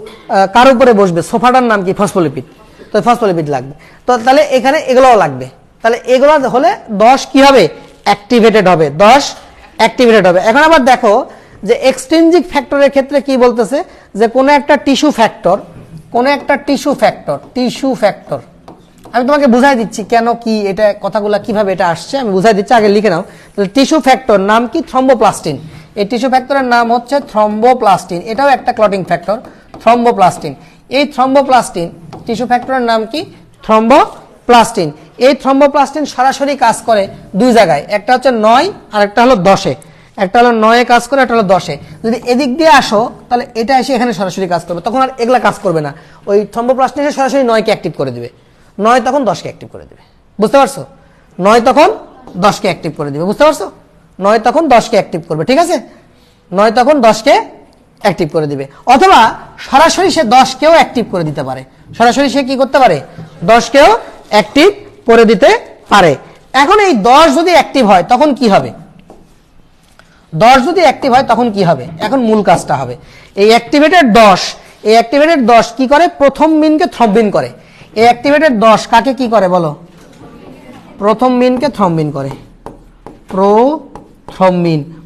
কার উপরে বসবে, সোফাটার নাম কি, ফসফোলিপিড। তো ফসফোলিপিড লাগবে। তো তাহলে এখানে এগুলোও লাগবে। তাহলে এগুলো হলে 10 কি হবে, অ্যাক্টিভেটেড হবে, 10 অ্যাক্টিভেটেড হবে। এখন আবার দেখো যে এক্সট্রিনজিক ফ্যাক্টরের ক্ষেত্রে কি বলতেছে, যে কোনো একটা টিস্যু ফ্যাক্টর, কোনো একটা টিস্যু ফ্যাক্টর, আমি তোমাকে বুঝাই দিচ্ছি কেন কি এটা, কথাগুলো কিভাবে এটা আসছে আমি বুঝাই দিচ্ছি, আগে লিখে নাও। তাহলে টিস্যু ফ্যাক্টর নাম কি, থ্রম্বোপ্লাস্টিন। এই টিস্যু ফ্যাক্টরের নাম হচ্ছে থ্রম্বোপ্লাস্টিন, এটাও একটা ক্লটিং ফ্যাক্টর, থ্রম্বোপ্লাস্টিন। এই থ্রম্বোপ্লাস্টিন টিস্যু ফ্যাক্টরের নাম কি, থ্রম্বোপ্লাস্টিন। এই থ্রম্বোপ্লাস্টিন সরাসরি কাজ করে দুই জায়গায়, একটা হচ্ছে 9 আর একটা হলো 10-এ। একটা হলো 9-এ কাজ করে, একটা হলো 10-এ। যদি এদিক দিয়ে আসো তাহলে এটা এসে এখানে সরাসরি কাজ করবে, তখন আর এগুলা কাজ করবে না। ওই থ্রম্বোপ্লাস্টিন এসে সরাসরি 9-কে অ্যাক্টিভ করে দিবে, 9 তখন 10-কে অ্যাক্টিভ করে দিবে, বুঝতে পারছো? 9 তখন 10-কে অ্যাক্টিভ করে দিবে, বুঝতে পারছো? 9 তখন 10-কে অ্যাক্টিভ করবে, ঠিক আছে, 9 তখন 10-কে অ্যাক্টিভ করে দিবে। অথবা সরাসরি সে 10-কেও অ্যাক্টিভ করে দিতে পারে, সরাসরি সে কি করতে পারে, 10-কেও অ্যাক্টিভ করে দিতে পারে। এখন এই 10 যদি অ্যাক্টিভ হয় তখন কি হবে, 10 যদি অ্যাক্টিভ হয় তখন কি হবে, এখন মূল কাজটা হবে। এই অ্যাক্টিভেটেড 10 কি করে, প্রথম মিনকে থ্রম্বিন করে। এই অ্যাক্টিভেটেড 10 কাকে কি করে বলো, প্রথম মিনকে থ্রম্বিন করে,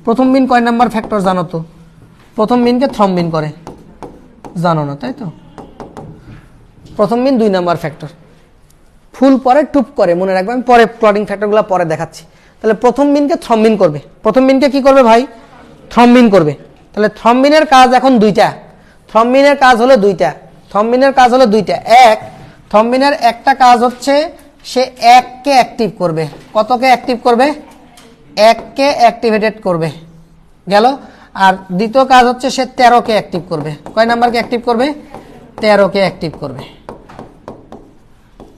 প্রথম মিন কয় নাম্বার ফ্যাক্টর জানো তো, প্রথম মিনকে থ্রম্বিন করে, জানো না তাই তো? প্রথম মিন 2 নাম্বার ফ্যাক্টর, ফুল পরে টুপ করে, মনে রাখবে, আমি পরে ক্লটিং ফ্যাক্টরগুলো পরে দেখাচ্ছি। তাহলে প্রথম মিনকে থ্রম্বিন করবে, প্রথম মিনকে কি করবে ভাই, থ্রম্বিন করবে। তাহলে থ্রম্বিনের কাজ এখন দুইটা, থ্রম্বিনের কাজ হলো দুইটা, এক, থ্রম্বিনের একটা কাজ হচ্ছে সে 1-কে অ্যাক্টিভ করবে, কতকে অ্যাক্টিভ করবে, 1-কে অ্যাক্টিভেটেড করবে, গেল। আর দ্বিতীয় কাজ হচ্ছে সে 13-কে অ্যাক্টিভ করবে, কয় নাম্বারকে অ্যাক্টিভ করবে, 13-কে অ্যাক্টিভ করবে,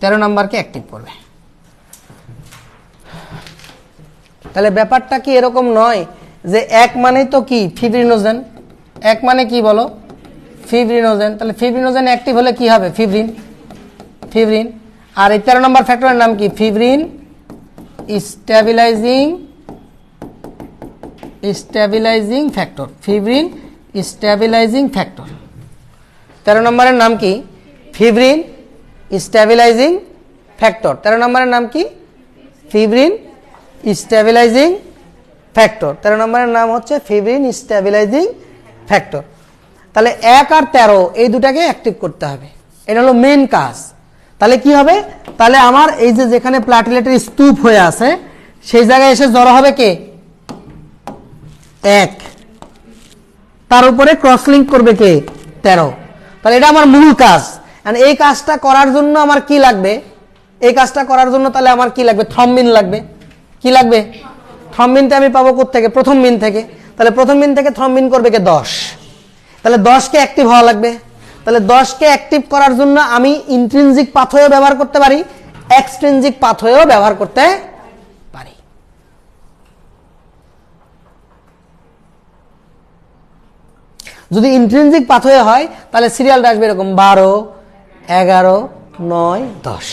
13 নাম্বারকে অ্যাক্টিভ করবে। তাহলে ব্যাপারটা কি এরকম নয় যে এক মানে তো কি, ফিব্রিনোজেন, এক মানে কি বলো, ফিব্রিনোজেন। তাহলে ফিব্রিনোজেন অ্যাক্টিভ হলে কি হবে, ফিব্রিন। আর এই 13 নম্বর ফ্যাক্টরের নাম কি, fibrin stabilising factor, fibrin stabilising factor. 13 নম্বরের নাম কি, ফিব্রিন স্ট্যাবিলাইজিং ফ্যাক্টর। 13 নম্বরের নাম কি, ফিব্রিন স্ট্যাবিলাইজিং ফ্যাক্টর। 13 নম্বরের নাম হচ্ছে ফিব্রিন স্ট্যাবিলাইজিং ফ্যাক্টর। তাহলে 1 আর 13 এই দুটাকে অ্যাক্টিভ করতে হবে, এটা হলো মেন কাজ। তাহলে কি হবে, তাহলে আমার এই যে যেখানে প্ল্যাটলেটের স্তূপ হয়ে আছে সেই জায়গায় এসে জড়ো হবে কে, 1, তার উপরে ক্রস লিঙ্ক করবে কে, 13। তাহলে এটা আমার মূল কাজ। এই কাজটা করার জন্য আমার কি লাগবে, এই কাজটা করার জন্য তাহলে আমার কি লাগবে, থ্রম্বিন লাগবে। কি লাগবে, থ্রম্বিনটা আমি পাবো কোত্থেকে, প্রথম মিন থেকে। তাহলে প্রথম মিন থেকে থ্রম্বিন করবে কে, 10। তাহলে 10কে অ্যাক্টিভ হওয়া লাগবে। তাহলে 10কে অ্যাক্টিভ করার জন্য আমি ইন্ট্রিনজিক পাথওয়েও ব্যবহার করতে পারি, এক্সট্রিনজিক পাথওয়েও ব্যবহার করতে পারি। যদি ইন্ট্রিনজিক পাথওয়ে হয় তাহলে সিরিয়ালটা আসবে এরকম 12, 11, 9, 10।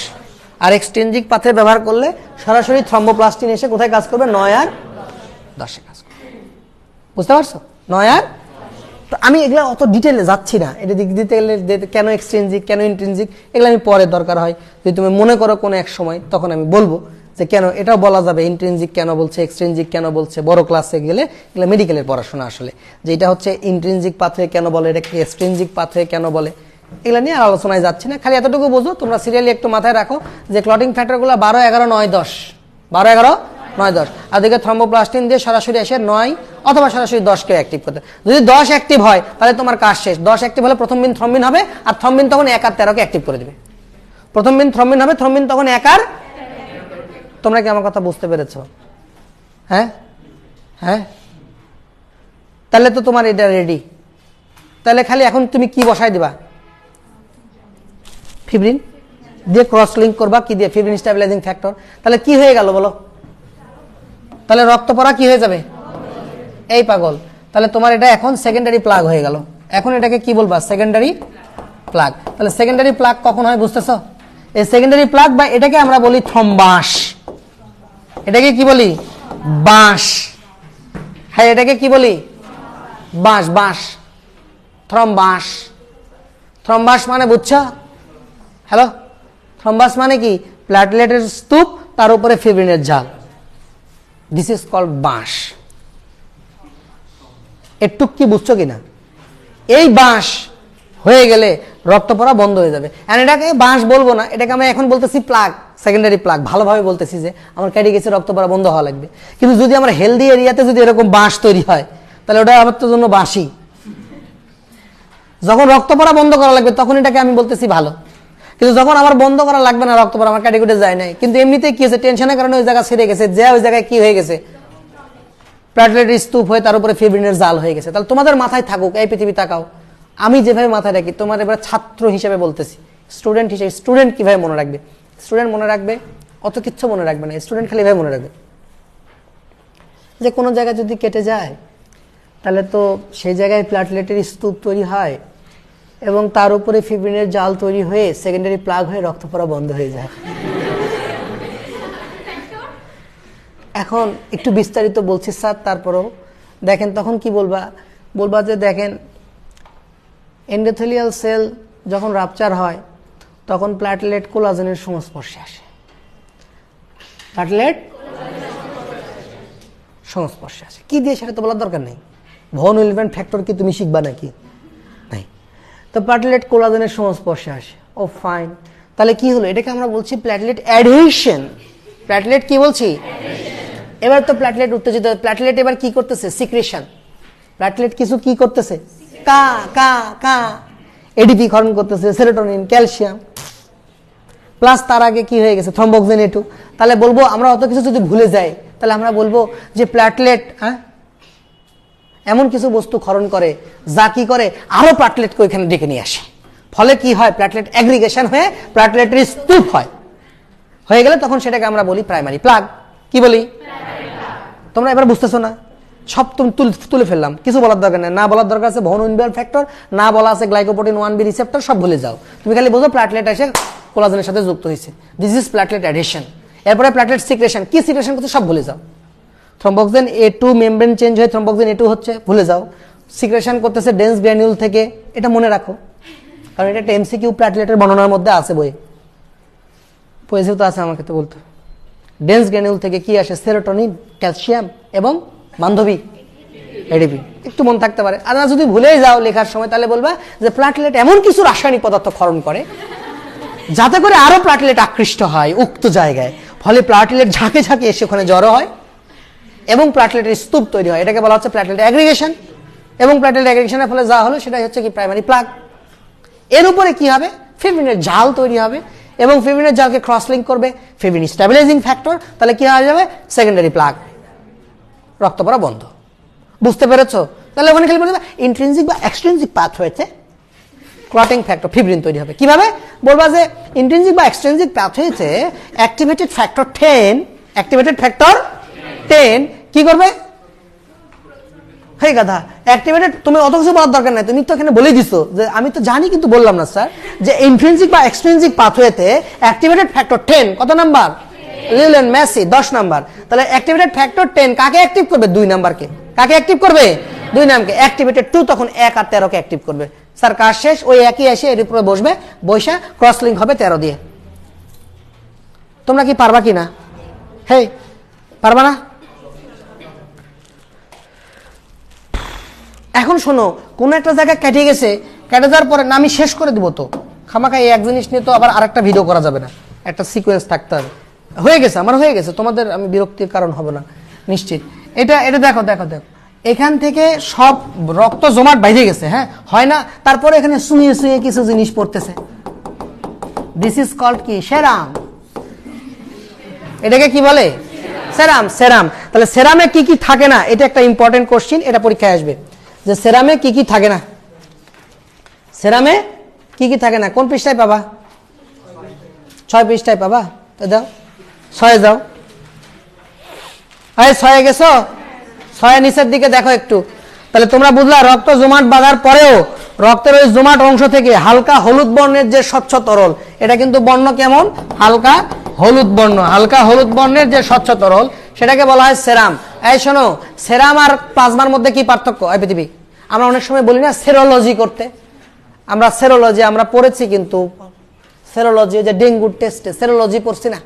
আর এক্সট্রিনজিক পাথওয়ে ব্যবহার করলে সরাসরি থ্রম্বোপ্লাস্টিন এসে কোথায় কাজ করবে, 9 আর 10-এ কাজ করবে। বুঝতে পারছো, 9 আর। তো আমি এগুলো অত ডিটেলে যাচ্ছি না, এটা দিক দিতে গেলে কেন এক্সট্রিনজিক কেন ইন্ট্রিনজিক এগুলো আমি পরে দরকার হয় যদি তুমি মনে করো কোনো এক সময়, তখন আমি বলবো যে কেন এটাও বলা যাবে, ইন্ট্রিনজিক কেন বলছে, এক্সট্রিনজিক কেন বলছে। বড় ক্লাসে গেলে এগুলো মেডিকেলের পড়াশোনা আসলে, যে এটা হচ্ছে ইন্ট্রিনজিক পাথওয়ে কেন বলে, এটাকে এক্সট্রিনজিক পাথওয়ে কেন বলে, এগুলো নিয়ে আর আলোচনায় যাচ্ছি না। খালি এতটুকু বোঝো, তোমরা সিরিয়ালি একটু মাথায় রাখো যে ক্লটিং ফ্যাক্টরগুলো 12, 11, 9, 10, 12, 11, 9, 10। আর দিকে থ্রম্বোপ্লাস্টিন দিয়ে সরাসরি এসে 9 অথবা সরাসরি 10কে অ্যাক্টিভ করতে। যদি 10 অ্যাক্টিভ হয় তাহলে তোমার কাজ শেষ। 10 অ্যাক্টিভ হলে প্রথম মিন থ্রম্বিন হবে, আর থ্রম্বিন তখন 1 আর 13কে অ্যাক্টিভ করে দেবে। প্রথম মিন থ্রম্বিন হবে, থ্রম্বিন তখন 1 আর। তোমরা কি আমার কথা বুঝতে পেরেছো? হ্যাঁ হ্যাঁ, তাহলে তো তোমার এটা রেডি। তাহলে খালি এখন তুমি কি বসাই দিবা, ফিব্রিন দিয়ে ক্রস লিঙ্ক করবা, কি দিয়ে, ফিব্রিন স্টেবিলাইজিং ফ্যাক্টর। তাহলে কি হয়ে গেল বলো, তাহলে রক্ত পড়া কি হয়ে যাবে, এই পাগল। তাহলে তোমার এটা এখন সেকেন্ডারি প্লাগ হয়ে গেল। এখন এটাকে কি বলবা, সেকেন্ডারি প্লাগ। তাহলে সেকেন্ডারি প্লাগ কখন হয় বুঝতেছো, এই সেকেন্ডারি প্লাগ বা এটাকে আমরা বলি থ্রম্বাস। এটাকে কি বলি, বাঁশ। হ্যাঁ, এটাকে কি বলি, বাঁশ, বাঁশ, থ্রম্বাস। থ্রম্বাস মানে বুঝছো, হ্যালো, থ্রম্বাস মানে কি, প্ল্যাটলেটের স্তূপ তার উপরে ফিব্রিনের জাল, দিস ইজ কল্ড বাঁশ। একটু কি বুঝছো কিনা, এই বাঁশ হয়ে গেলে রক্ত পড়া বন্ধ হয়ে যাবে। আর এটাকে বাঁশ বলবো না, এটাকে আমরা এখন বলতেছি প্লাগ, সেকেন্ডারি প্লাগ। ভালোভাবে বলতেছি যে আমার কেটে গেছে, রক্ত পড়া বন্ধ হওয়া লাগবে। কিন্তু যদি আমার হেলদি এরিয়াতে যদি এরকম বাঁশ তৈরি হয় তাহলে ওটা আমার তো জন্য বাঁশি। যখন রক্ত পড়া বন্ধ করা লাগবে তখন এটাকে আমি বলতেছি ভালো। কিন্তু যখন আমার বন্ধ করা লাগবে না, রক্ত পড়া আমার কেটে কুটে যায় নাই, কিন্তু এমনিতেই কি হয়েছে, টেনশনের কারণে ওই জায়গা ছেড়ে গেছে, যে ওই জায়গায় কি হয়ে গেছে, প্ল্যাটলেটের স্তূপ হয়ে তার উপরে ফিব্রিনের জাল হয়ে গেছে। তাহলে তোমাদের মাথায় থাকুক, এই পৃথিবী তাকাও, আমি যেভাবে মাথায় রাখি, তোমার এবার ছাত্র হিসেবে বলতেছি, স্টুডেন্ট হিসেবে, স্টুডেন্ট কিভাবে মনে রাখবে, স্টুডেন্ট মনে রাখবে অত কিচ্ছু মনে রাখবে না। স্টুডেন্ট খালি এভাবে মনে রাখবে যে কোনো জায়গায় যদি কেটে যায় তাহলে তো সেই জায়গায় প্ল্যাটলেটের স্তূপ তৈরি হয় এবং তার উপরে ফিব্রিনের জাল তৈরি হয়ে সেকেন্ডারি প্লাগ হয়ে রক্ত পড়া বন্ধ হয়ে যায়। এখন একটু বিস্তারিত বলছি স্যার, তারপরেও দেখেন তখন কি বলবা, বলবা যে দেখেন এন্ডোথেলিয়াল সেল যখন রাপচার হয় তখন প্ল্যাটলেট কোলাজেনের সংস্পর্শে আসে। প্ল্যাটলেট সংস্পর্শে আসে কি দিয়ে সেটা তো বলার দরকার নেই। ভন উইলম্যান ফ্যাক্টর কি তুমি শিখবা নাকি, নাই। তো প্ল্যাটলেট কোলাজেনের সংস্পর্শে আসে, ও ফাইন। তাহলে কি হলো, এটাকে আমরা বলছি প্ল্যাটলেট অ্যাডহেশন। প্ল্যাটলেট কি বলছি, এবার তো প্ল্যাটলেট উত্তেজিত, প্ল্যাটলেট এবার কি করতেছে, সিক্রেশন। প্ল্যাটলেট কিছু কি করতেছে, কা কা কা এডিপি ক্ষরণ করতেছে, সেরোটোনিন, ক্যালসিয়াম, প্লাস তার আগে কি হয়ে গেছে, থ্রম্বোক্সিন A2। তাহলে বলবো আমরা অত কিছু যদি ভুলে যাই তাহলে আমরা বলবো যে প্ল্যাটলেট এমন কিছু বস্তু ক্ষরণ করে যা কি করে আরো প্ল্যাটলেটকে ওইখানে ডেকে নিয়ে আসে। ফলে কি হয়, প্ল্যাটলেট অ্যাগ্রিগেশন হয়ে প্ল্যাটলেটের স্তূপ হয়, হয়ে গেলে তখন সেটাকে আমরা বলি প্রাইমারি প্লাগ। কি বলি, তোমরা এবার বুঝতেছো না, সব তুমি তুলে ফেললাম, কিছু বলার দরকার নেই। না বলার দরকার আছে ভন উইলম্যান ফ্যাক্টর, না বলা আছে গ্লাইকোপ্রোটিন 1B রিসেপ্টর, সব ভুলে যাও। তুমি খালি বোঝো প্ল্যাটলেট এসে কোলাজেনের সাথে যুক্ত হয়েছে, দিস ইজ প্ল্যাটলেট অ্যাডহেশন। এরপরে প্ল্যাটলেট সিক্রেশন, কি সিক্রেশন করছে সব ভুলে যাও। থ্রম্বোক্সিন A2 মেমব্রেন চেঞ্জ হয়ে থ্রম্বোক্সিন A2 হচ্ছে, ভুলে যাও। সিক্রেশন করতেছে ডেন্স গ্র্যানিউল থেকে, এটা মনে রাখো, কারণ এটা একটা এমসিকিউ প্ল্যাটলেটের বর্ণনার মধ্যে আছে, বইয়ে পয়েসেও তো আছে, আমাকে তো বলতো। ডেন্স গ্র্যানিউল থেকে কি আসে, সেরোটোনিন, ক্যালসিয়াম এবং বান্ধবী এডিপি। একটু মন থাকতে পারে। আর না যদি ভুলেই যাও লেখার সময় তাহলে বলবা যে প্ল্যাটলেট এমন কিছু রাসায়নিক পদার্থ ক্ষরণ করে যাতে করে আরো প্লাটেলেট আকৃষ্ট হয় উক্ত জায়গায়, ফলে প্লাটেলেট ঝাঁকে ঝাঁকে এসে ওখানে জড়ো হয় এবং প্লাটেলেটের স্তূপ তৈরি হয়। এটাকে বলা হচ্ছে প্লাটেলেট অ্যাগ্রিগেশন। এবং প্লাটেলেট অ্যাগ্রিগেশনের ফলে যা হলো সেটাই হচ্ছে কি প্রাইমারি প্লাগ। এর উপরে কি হবে, ফিব্রিনের জাল তৈরি হবে এবং ফিব্রিনের জালকে ক্রস লিঙ্ক করবে ফিব্রিন স্ট্যাবিলাইজিং ফ্যাক্টর, তাহলে কি হয়ে যাবে সেকেন্ডারি প্লাগ, রক্ত পড়া বন্ধ। বুঝতে পেরেছো? তাহলে ওখানে খালি বলবে ইন্ট্রিনজিক বা এক্সট্রিনজিক পাথ হয়েছে, ক্লটিং ফ্যাক্টর ফিব্রিন তৈরি হবে। কিভাবে বলবা যে ইন্ট্রিনজিক বা এক্সট্রিনজিক পাথ হয়েছে, অ্যাক্টিভেটেড ফ্যাক্টর 10, অ্যাক্টিভেটেড ফ্যাক্টর 10 কি করবে? হেই গাধা, অ্যাক্টিভেটেড তুমি অত কিছু বলার দরকার নাই, তুমি তো এখানে বলেই দিছো যে আমি তো জানি কিন্তু বললাম না স্যার, যে ইন্ট্রিনজিক বা এক্সট্রিনজিক পাথওয়েতে অ্যাক্টিভেটেড ফ্যাক্টর 10 কত নাম্বার? Lionel Messi 10 number. তাহলে অ্যাক্টিভেটেড ফ্যাক্টর 10 কাকে অ্যাক্টিভ করবে? 2 নাম্বারকে। কাকে অ্যাক্টিভ করবে? 2 নাম্বারকে। অ্যাক্টিভেটেড 2 তখন 1 আর 13 কে অ্যাক্টিভ করবে। স্যার কাজ শেষ, ওই একই এসে এর উপরে বসবে, বৈশা ক্রস লিঙ্ক হবে 13 দিয়ে। তোমরা কি পারবা কি না? হেই পারবা না? এখন শোনো, কোন একটা জায়গায় কেটে গেছে, কেটে যাওয়ার পরে না আমি শেষ করে দিব, তো খামাখা এই এক জিনিস নিয়ে তো আবার আরেকটা ভিডিও করা যাবে না, একটা সিকোয়েন্স থাকতে হবে। হয়ে গেছে, আমার হয়ে গেছে, তোমাদের আমি বিরক্তির কারণ হবে না নিশ্চিত। এটা এটা দেখো দেখো দেখো, এখান থেকে সব রক্ত জমাট বাইরে গেছে, হ্যাঁ হয় না? তারপরে এখানে শুয়ে শুয়ে কিছু জিনিস পড়তেছে, দিস ইজ কল্ড কি? সেরাম। এটাকে কি বলে? সেরাম। সেরাম। তাহলে সেরামে কি কি থাকে না, এটা একটা ইম্পর্টেন্ট কোশ্চিন, এটা পরীক্ষায় আসবে যে সেরামে কি কি থাকে না। সেরামে কি কি থাকে না কোন পৃষ্ঠায় পাবা? 6 পৃষ্ঠায় পাবা। তো যাও 6 যাও। এই 6 গেছো? 6 নিচের দিকে দেখো একটু। তাহলে তোমরা বুঝলা রক্ত জমাট বাঁধার পরেও রক্তের ওই জমাট অংশ থেকে হালকা হলুদ বর্ণের যে স্বচ্ছ তরল, এটা কিন্তু বর্ণ কেমন? হালকা হলুদ বর্ণ। হালকা হলুদ বর্ণের যে স্বচ্ছ তরল সেটাকে বলা হয় সেরাম। এই শোনো, সেরাম আর প্লাজমার মধ্যে কি পার্থক্য? এই পৃথিবী আমরা অনেক সময় বলি না সেরোলজি করতে, আমরা সেরোলজি আমরা পড়েছি, কিন্তু সেরোলজি যে ডেঙ্গুর টেস্টে সেরোলজি পড়ছি না।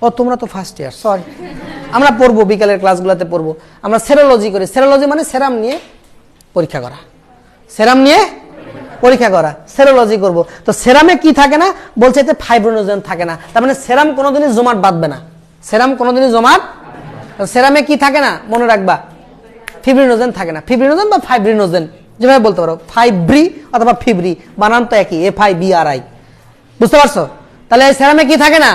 ও তোমরা তো ফার্স্ট ইয়ার, সরি, আমরা পড়বো বিকালের ক্লাসগুলোতে পড়বো। আমরা সেরোলজি করি। সেরোলজি মানে সেরাম নিয়ে পরীক্ষা করা, সেরাম নিয়ে পরীক্ষা করা, সেরোলজি করব। তো সেরামে কি থাকে না বলছে, এতে ফাইব্রিনোজেন থাকে না, তার মানে সেরাম কোনোদিনই জমাট বাঁধবে না। সেরাম কোনোদিনই জমাট, সেরামে কি থাকে না মনে রাখবা? ফিব্রিনোজেন থাকে না। ফিব্রিনোজেন বা ফাইব্রিনোজেন যেভাবে বলতে পারো, ফাইব্রি অথবা ফিব্রি বানান তো একই, FIBRI। বুঝতে পারছো? তাহলে এই সেরামে কি থাকে না?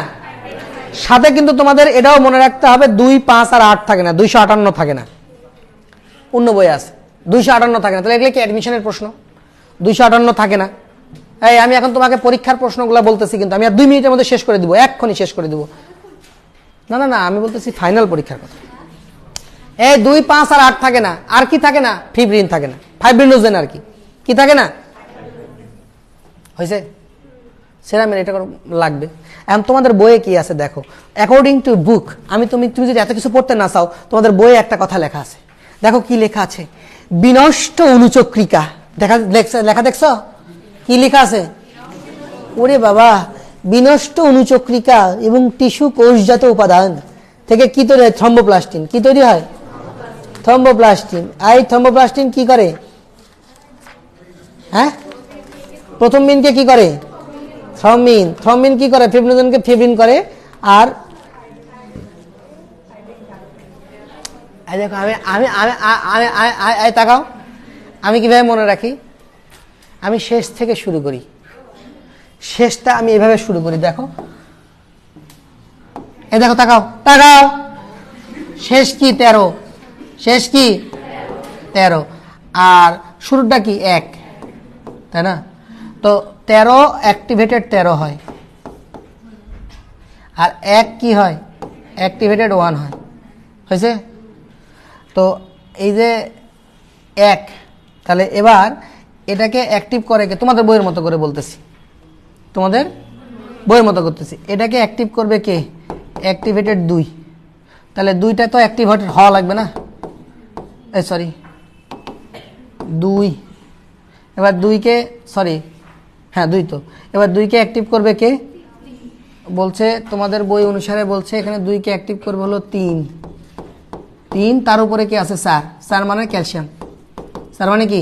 সাথে কিন্তু তোমাদের এটাও মনে রাখতে হবে 2, 5 আর 8 থাকে না, 258 থাকে না। অন্য বই আছে 258 থাকে না। তাহলে এগুলো কি অ্যাডমিশনের প্রশ্ন? 258 থাকে না। এই আমি এখন তোমাকে পরীক্ষার প্রশ্নগুলো বলতেছি, কিন্তু আমি আর 2 মিনিটের মধ্যে শেষ করে দিব, এক্ষুনি শেষ করে দিব। না না না, আমি বলতেছি ফাইনাল পরীক্ষার কথা। এই 2, 5 আর 8 থাকে না। আর কি থাকে না? ফিব্রিন থাকে না, ফাইব্রিনোজেন। আর কি কি থাকে না? হয়েছে? সেরামের এটা লাগবে। এখন তোমাদের বইয়ে কি আছে দেখো, অ্যাকর্ডিং টু বুক। তুমি যদি এত কিছু পড়তে না চাও, তোমাদের বইয়ে একটা কথা লেখা আছে, দেখো কি লেখা আছে, বিনষ্ট অনুচক্রিকা। লেখা দেখছো কি লেখা আছে? ওরে বাবা, বিনষ্ট অনুচক্রিকা এবং টিস্যু কোষজাত উপাদান থেকে কি তৈরি হয়? থ্রম্বোপ্লাস্টিন। কি তৈরি হয়? থ্রম্বোপ্লাস্টিন। এই থ্রম্বোপ্লাস্টিন কি করে? হ্যাঁ, প্রথম মিনকে কি করে? থ্রম্বিন। থ্রম্বিন কি করে? ফিব্রিনোজেনকে ফিব্রিন করে। আর দেখো আমি আমি আমি তাকাও, আমি কিভাবে মনে রাখি? আমি শেষ থেকে শুরু করি, শেষটা আমি এভাবে শুরু করি। দেখো এই দেখো, তাকাও তাকাও, শেষ কি? 13। শেষ কি? 13। আর শুরুটা কি? 1, তাই না? তো 13 অ্যাক্টিভেটেড 13 হয়, আর 1 কি হয়? অ্যাক্টিভেটেড 1 হয়। হয়েছে? তো এই যে 1, তাহলে এবার এটাকে অ্যাক্টিভ করে কে? তোমাদের বইয়ের মতো করে বলতেছি, তোমাদের বইয়ের মতো করতেছি। এটাকে অ্যাক্টিভ করবে কে? অ্যাক্টিভেটেড 2। তাহলে 2টা তো অ্যাক্টিভেটেড হওয়া লাগবে না? সরি 2। এবার 2কে, সরি হ্যাঁ 2 তো। এবার 2কে অ্যাক্টিভ করবে কে? বলছে তোমাদের বই অনুসারে বলছে এখানে 2কে অ্যাক্টিভ করবে হলো 3। তার উপরে কি আছে? 4 মানে ক্যালসিয়াম। 4 মানে কি?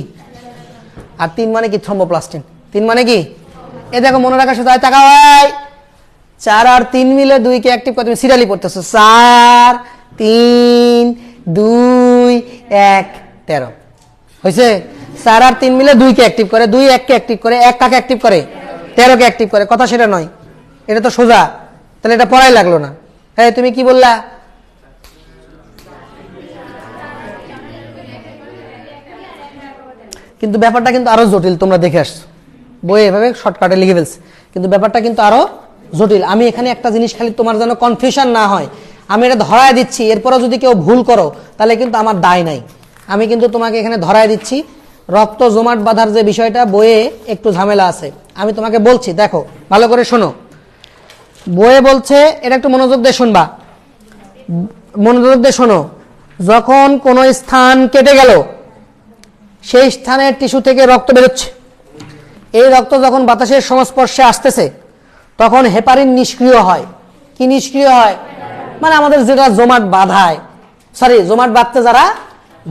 আর 3 মানে কি? থ্রম্বোপ্লাস্টিন। 3 মানে কি? এ দেখো মনে রাখার সাথে তাকাও, ভাই 4 আর 3 মিলে 2 কে অ্যাক্টিভ করে, তুমি সিরিয়ালি পড়তেছো 4 3 2 1 13 হয়েছে। 4 আর 3 মিলে 2 কে অ্যাক্টিভ করে, 2 1 কে অ্যাক্টিভ করে, 1 কাকে অ্যাক্টিভ করে 13 কে অ্যাক্টিভ করে। কথা সেটা নয়, এটা তো সোজা, তাহলে এটা পড়াই লাগলো না। হ্যাঁ তুমি কি বললা? কিন্তু ব্যাপারটা কিন্তু আরো জটিল, তোমরা দেখে আসছো বইয়ে এভাবে শর্টকাটে লিখে ফেলছে, কিন্তু ব্যাপারটা কিন্তু আরো জটিল। আমি এখানে একটা জিনিস খালি তোমার যেন কনফিউশন না হয়, আমি এটা ধরায় দিচ্ছি, এরপরও যদি কেউ ভুল করো তাহলে কিন্তু আমার দায় নাই। আমি কিন্তু তোমাকে এখানে ধরায় দিচ্ছি, রক্ত জমাট বাঁধার যে বিষয়টা বইয়ে একটু ঝামেলা আছে, আমি তোমাকে বলছি, দেখো ভালো করে শোনো। বইয়ে বলছে, এটা একটু মনোযোগ দিয়ে শুনবা, মনোযোগ দিয়ে শোনো। যখন কোনো স্থান কেটে গেল, সেই স্থানের টিস্যু থেকে রক্ত বেরোচ্ছে, এই রক্ত যখন বাতাসের সংস্পর্শে আসতেছে তখন হেপারিন নিষ্ক্রিয় হয়। কি নিষ্ক্রিয় হয়? মানে আমাদের যেটা জমাট বাঁধায়, সরি জমাট বাঁধতে যারা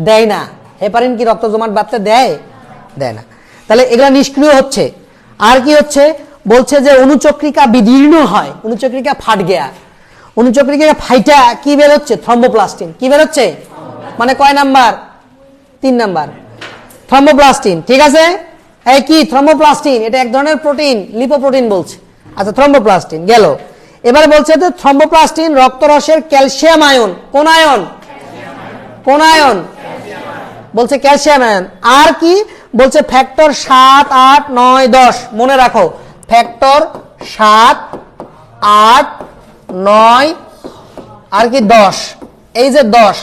দেয় না, হেপারিন কি রক্ত জমাট বাঁধতে দেয়? দেয় না। তাহলে এগুলা নিষ্ক্রিয় হচ্ছে। আর কি হচ্ছে? বলছে যে অনুচক্রিকা বিদীর্ণ হয়, অনুচক্রিকা ফাট গেয়া, অনুচক্রিকা ফাইটা কি বের হচ্ছে? থ্রম্বোপ্লাস্টিন। কি বের হচ্ছে? মানে কয় নাম্বার? 3 number thromboplastin. ঠিক আছে, এই কি থ্রম্বোপ্লাস্টিন? এটা এক ধরনের প্রোটিন, লিপোপ্রোটিন বলছে। আচ্ছা থ্রম্বোপ্লাস্টিন গেল। এবার বলছে যে থ্রম্বোপ্লাস্টিন রক্তরসের ক্যালসিয়াম আয়ন। কোন আয়ন? কোন আয়ন? বলছে ক্যালসিয়াম আয়ন। আর কি বলছে? ফ্যাক্টর 7 8 9 10। মনে রাখো, ফ্যাক্টর 7 8 9 আর কি 10, এই যে 10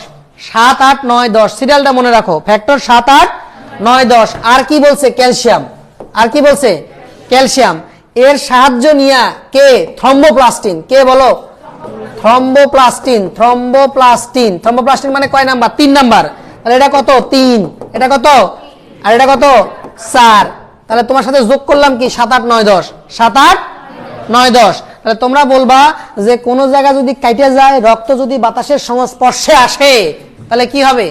7 8 9 10 সিরিয়ালটা মনে রাখো, ফ্যাক্টর 7 8 9 10। আর কি বলছে? ক্যালসিয়াম। আর কি বলছে? ক্যালসিয়াম। এর সাহায্য নিয়া কে? থ্রম্বোপ্লাস্টিন। কে বলো? থ্রম্বোপ্লাস্টিন। থ্রম্বোপ্লাস্টিন, থ্রম্বোপ্লাস্টিন মানে কয় নাম্বার? 3 নাম্বার। তাহলে এটা কত? 3। এটা কত? আর এটা কত? 4। তাহলে তোমার সাথে যোগ করলাম কি? 7 8 9 10। 7 8 9 10। তাহলে তোমরা বলবা যে কোন জায়গা যদি কাইটে যায়, রক্ত যদি বাতাসের সংস্পর্শে আসে তাহলে কি হবে?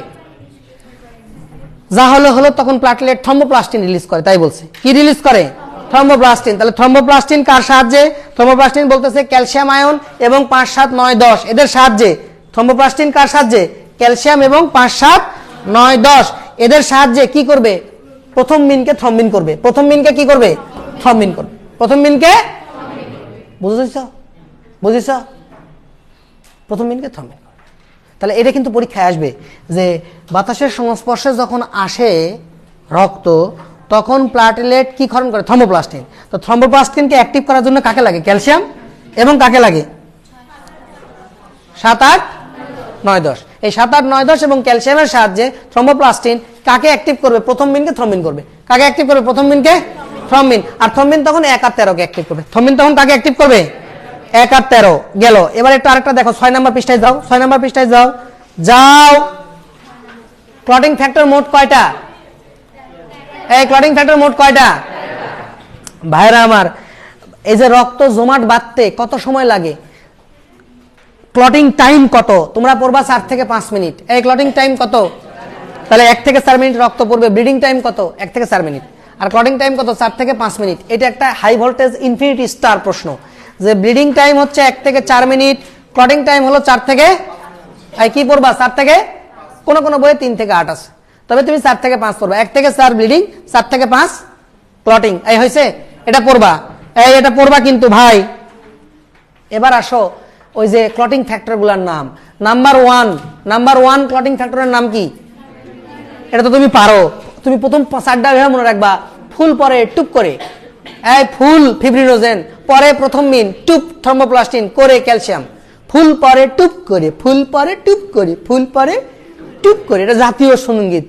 যা হলো হলো, তখন প্লাটলেট থ্রম্বোপ্লাস্টিন রিলিজ করে। তাই বলছে, কি রিলিজ করে? থ্রম্বোপ্লাস্টিন। তাহলে থ্রম্বোপ্লাস্টিন কার সাহায্যে? থ্রম্বোপ্লাস্টিন বলতেছে ক্যালসিয়াম আয়ন এবং 5 7 9 10 এদের সাহায্যে। থ্রম্বোপ্লাস্টিন কার সাহায্যে? ক্যালসিয়াম এবং 5 7 9 10 এদের সাহায্যে কি করবে? প্রথম মিনকে থ্রম্বিন করবে। প্রথম মিনকে কি করবে? থ্রম্বিন করবে। প্রথম মিনকে বুঝেছ? বুঝেছ? প্রথম মিনকে থ্রম্বিন। তাহলে এটা কিন্তু পরীক্ষায় আসবে যে বাতাসের সংস্পর্শে যখন আসে রক্ত, তখন প্লাটেলেট কি ক্ষরণ করে? থ্রম্বোপ্লাস্টিন। তো থ্রম্বোপ্লাস্টিনকে অ্যাক্টিভ করার জন্য কাকে লাগে? ক্যালসিয়াম। এবং কাকে লাগে? 7 8 9 10। এই 7 8 9 10 এবং ক্যালসিয়ামের সাহায্যে থ্রম্বোপ্লাস্টিন কাকে অ্যাক্টিভ করবে? প্রথম মিনকে থ্রম্বিন করবে। কাকে অ্যাক্টিভ করবে? প্রথম মিনকে থ্রম্বিন। আর থ্রম্বিন তখন 1 আর 13 কে অ্যাক্টিভ করবে। থ্রম্বিন তখন কাকে অ্যাক্টিভ করবে? 1 আর 13 গেল। এবার একটু আরেকটা দেখো, 6 নাম্বার পৃষ্ঠায় যাও। 6 নাম্বার পৃষ্ঠায় যাও। যাও। ক্লটিং ফ্যাক্টর মোট কয়টা? এই ক্লটিং ফ্যাক্টর মোট কয়টা? ভাইরা আমার, এই যে রক্ত জমাট বাঁধতে কত সময় লাগে? ক্লটিং টাইম কত? তোমরা পড়বা 4 থেকে 5 মিনিট। এই ক্লটিং টাইম কত? তাহলে 1 থেকে 4 মিনিট রক্ত পড়বে। ব্লিডিং টাইম কত? 1 থেকে 4 মিনিট। আর ক্লটিং টাইম কত? 4 থেকে 5 মিনিট। এটা একটা হাই ভোল্টেজ ইনফিনিটি স্টার প্রশ্ন, যে ব্লিডিং টাইম হচ্ছে 1 থেকে 4 মিনিট, ক্লটিং টাইম হলো 4 থেকে, কি পড়বা? 4 থেকে, কোন কোন বইয়ে 3 থেকে 8 আছে, তবে তুমি 4 থেকে 5 পড়বা। 1 থেকে 4 ব্লিডিং, 4 থেকে 5 ক্লটিং। এই হয়েছে, এটা পড়বা। এই এটা পড়বা কিন্তু ভাই। এবার আসো ওই যে ক্লটিং ফ্যাক্টরগুলোর নাম। নাম্বার 1 ক্লটিং ফ্যাক্টরের নাম কি? এটা তো তুমি পারো, তুমি প্রথম 4টা মনে রাখবা। ফুল পরে টুপ করে, এই ফুল ফিব্রিনোজেন, পরে প্রথম মিন, টুপ থ্রম্বোপ্লাস্টিন, করে ক্যালসিয়াম। ফুল পরে টুপ করে, ফুল পরে টুপ করে, ফুল পরে টুপ করে। এটা জাতীয় সঙ্গীত,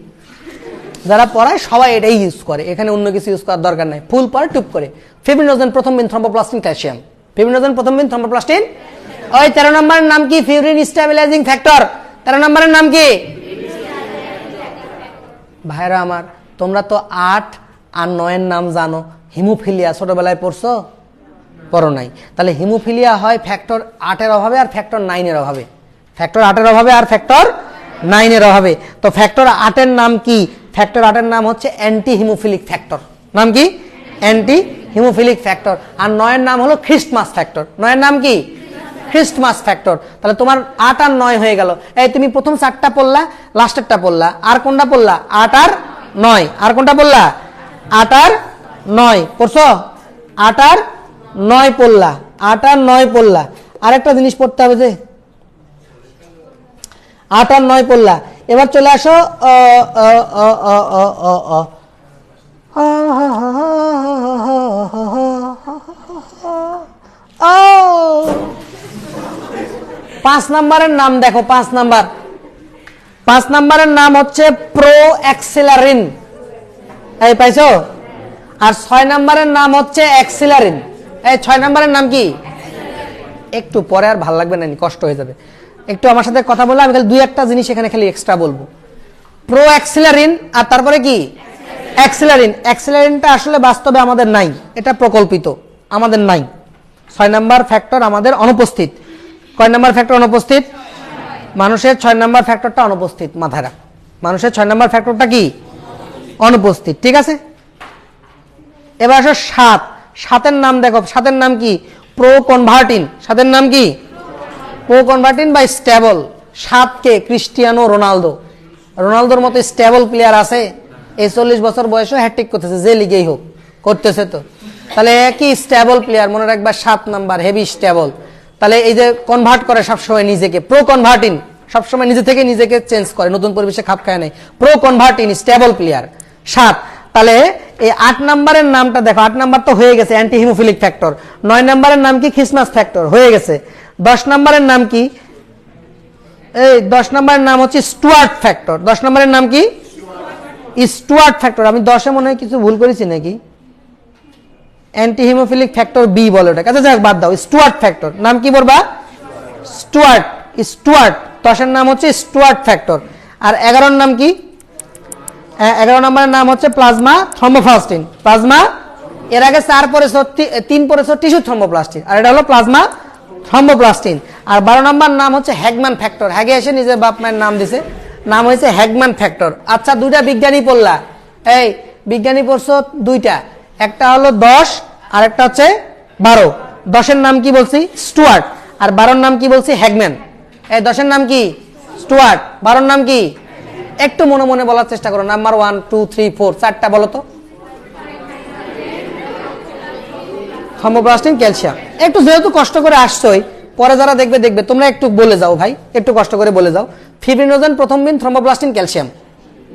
যারা পড়ায় সবাই এটাই ইউজ করে, এখানে অন্য কিছু ইউজ করার দরকার নাই। ফুল পরে টুপ করে, ফিব্রিনোজেন প্রথম মিন, থ্রম্বোপ্লাস্টিন, ক্যালসিয়াম। ফিব্রিনোজেন প্রথম মিন, থ্রম্বোপ্লাস্টিন। ওই 13 নম্বরের নাম কি? Furin stabilising factor. 13 নম্বরের নাম কি? ভাইরা আমার, তোমরা তো 8 আর 9 এর নাম জানো। হিমোফিলিয়া ছোটবেলায় পড়ছো? পড়ো নাই। তাহলে হিমোফিলিয়া হয় ফ্যাক্টর 8 এর অভাবে আর ফ্যাক্টর 9 এর অভাবে। ফ্যাক্টর 8 এর অভাবে আর ফ্যাক্টর 9 এর অভাবে। তো ফ্যাক্টর 8 এর নাম কি? ফ্যাক্টর 8 এর নাম হচ্ছে অ্যান্টি হিমোফিলিক ফ্যাক্টর। নাম কি? Anti haemophilic factor. আর 9 এর নাম হলো খ্রিস্টমাস ফ্যাক্টর। 9 এর নাম কি? Christmas factor. তাহলে তোমার 8 আর 9 হয়ে গেল। এই তুমি প্রথম 4টা পড়লা, লাস্টেরটা পড়লা, আর কোনটা পড়লা? 8 আর 9। আর কোনটা পড়লা? 8 আর 9 পড়ছো? 8 আর 9 পড়লা, 8 আর 9 পড়লা। আরেকটা জিনিস পড়তে হবে যে 8 আর 9 পড়লা। এবার চলে আসো 5 নাম্বারের নাম দেখো। 5 নাম্বারের নাম হচ্ছে প্রো অ্যাক্সিলারিন। এই পাইছো? আর 6 নাম্বারের নাম হচ্ছে অ্যাক্সিলারিন। এই 6 নাম্বারের নাম কি? একটু পরে আর ভালো লাগবে না, কষ্ট হয়ে যাবে। একটু আমার সাথে কথা বলে আমি খালি 2-1টা জিনিস এখানে খালি এক্সট্রা বলবো। প্রো অ্যাক্সিলারিন আর তারপরে কি? অ্যাক্সিলারিন। অ্যাক্সিলারিনটা আসলে বাস্তবে আমাদের নাই, এটা প্রকল্পিত, আমাদের নাই। 6 নাম্বার ফ্যাক্টর আমাদের অনুপস্থিত। কয় নাম্বার ফ্যাক্টর অনুপস্থিত? মানুষের 6 নাম্বার ফ্যাক্টরটা অনুপস্থিত। মাথায় রাখ, মানুষের 6 নাম্বার ফ্যাক্টরটা কি? অনুপস্থিত। ঠিক আছে, এবার আসো 7। 7-এর নাম দেখো। 7-এর নাম কি? প্রো কনভার্টিন। 7-এর নাম কি? প্রো কনভার্টিন বা স্টেবল। 7কে ক্রিস্টিয়ানো রোনালদো, রোনালদোর মতো স্টেবল প্লেয়ার আছে? এই 40 বছর বয়সে হ্যাটট্রিক করতেছে, যে লিগেই হোক করতেছে। তো তাহলে একই স্টেবল প্লেয়ার, মনে রাখবা 7 নাম্বার হেভি স্টেবল। তাহলে এই যে কনভার্ট করে সবসময় নিজেকে, প্রো কনভার্টিন, সবসময় নিজে থেকে নিজেকে চেঞ্জ করে, নতুন পরিবেশে খাপ খায় নাই। Proconvertin stable player 7। তাহলে এই 8 নাম্বারের নামটা দেখো। 8 নাম্বার তো হয়ে গেছে অ্যান্টি হিমোফিলিক ফ্যাক্টর। 9 নাম্বারের নাম কি? খ্রিস্টমাস ফ্যাক্টর, হয়ে গেছে। 10 নাম্বারের নাম কি? এই 10 নাম্বারের নাম হচ্ছে স্টুয়ার্ট ফ্যাক্টর। 10 নাম্বারের নাম কি? Stuart factor. আমি 10-এ মনে হয় কিছু ভুল করেছি নাকি? অ্যান্টি হিমোফিলিক ফ্যাক্টর বি বলে ওটাকে। আচ্ছা যাক, বাদ দাও। স্টুয়ার্ট ফ্যাক্টর নাম কি বলবা? স্টুয়ার্ট। 10-এর নাম হচ্ছে স্টুয়ার্ট ফ্যাক্টর। আর 11-এর নাম কি? 11 নম্বরের নাম হচ্ছে প্লাজমা থ্রম্বোপ্লাস্টিন। প্লাজমা, এর আগে 4 পড়েছো, 3 পড়েছো টিস্যু থ্রম্বোপ্লাস্টিন, আর এটা হলো প্লাজমা থ্রম্বোপ্লাস্টিন। আর 12 নম্বর নাম হচ্ছে হ্যাগম্যান ফ্যাক্টর। হ্যাগে এসে নিজের বাপ মায়ের নাম দিছে, নাম হয়েছে হ্যাগম্যান ফ্যাক্টর। আচ্ছা, 2টা বিজ্ঞানী পড়লা। এই বিজ্ঞানী পড়ছো 2টা, একটা হলো 10 আর একটা হচ্ছে 12। 10-এর নাম কি বলছি? স্টুয়ার্ট। আর 12-এর নাম কি বলছি? হ্যাগম্যান। এই 10-এর নাম কি? স্টুয়ার্ট। 12-এর নাম কি? একটু মনে মনে বলার চেষ্টা করো। নাম্বার 1 2 3 4 4টা বলো তো। Thromboplastin, calcium. একটু যেহেতু কষ্ট করে আসছোই, পরে যারা দেখবে দেখবে, তোমরা একটু বলে যাও ভাই, একটু কষ্ট করে বলে যাও। ফিব্রিনোজেন, প্রথম বিন, থ্রম্বোপ্লাস্টিন, ক্যালসিয়াম।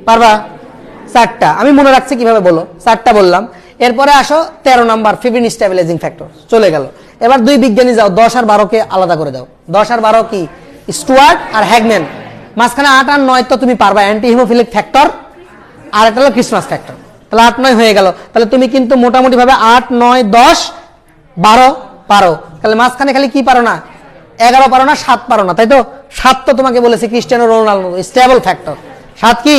পারবা? 4টা আমি মনে রাখছি, কিভাবে বলো। 4টা বললাম। এরপরে আসো 13 নাম্বার ফিব্রিন স্টেবিলাইজিং ফ্যাক্টর, চলে গেল। এবার 2 বিজ্ঞানী যাও, 10 আর 12কে আলাদা করে দাও। 10 আর 12 কি? স্টুয়ার্ট আর হ্যাগম্যান। মাঝখানে 8 আর 9 তো তুমি পারবা, অ্যান্টি হিমোফিলিক ফ্যাক্টর, আর একটা হলো ক্রিসমাস ফ্যাক্টর। তাহলে 8 9 হয়ে গেল। তাহলে তুমি কিন্তু মোটামুটি ভাবে 8 9 10 12 পারো। তাহলে মাঝখানে খালি কি পারো না? 11 পারো না, 7 পারো না, তাই তো? 7 তো তোমাকে বলেছি ক্রিস্টিয়ানো রোনালদো স্টেবল ফ্যাক্টর। 7 কি?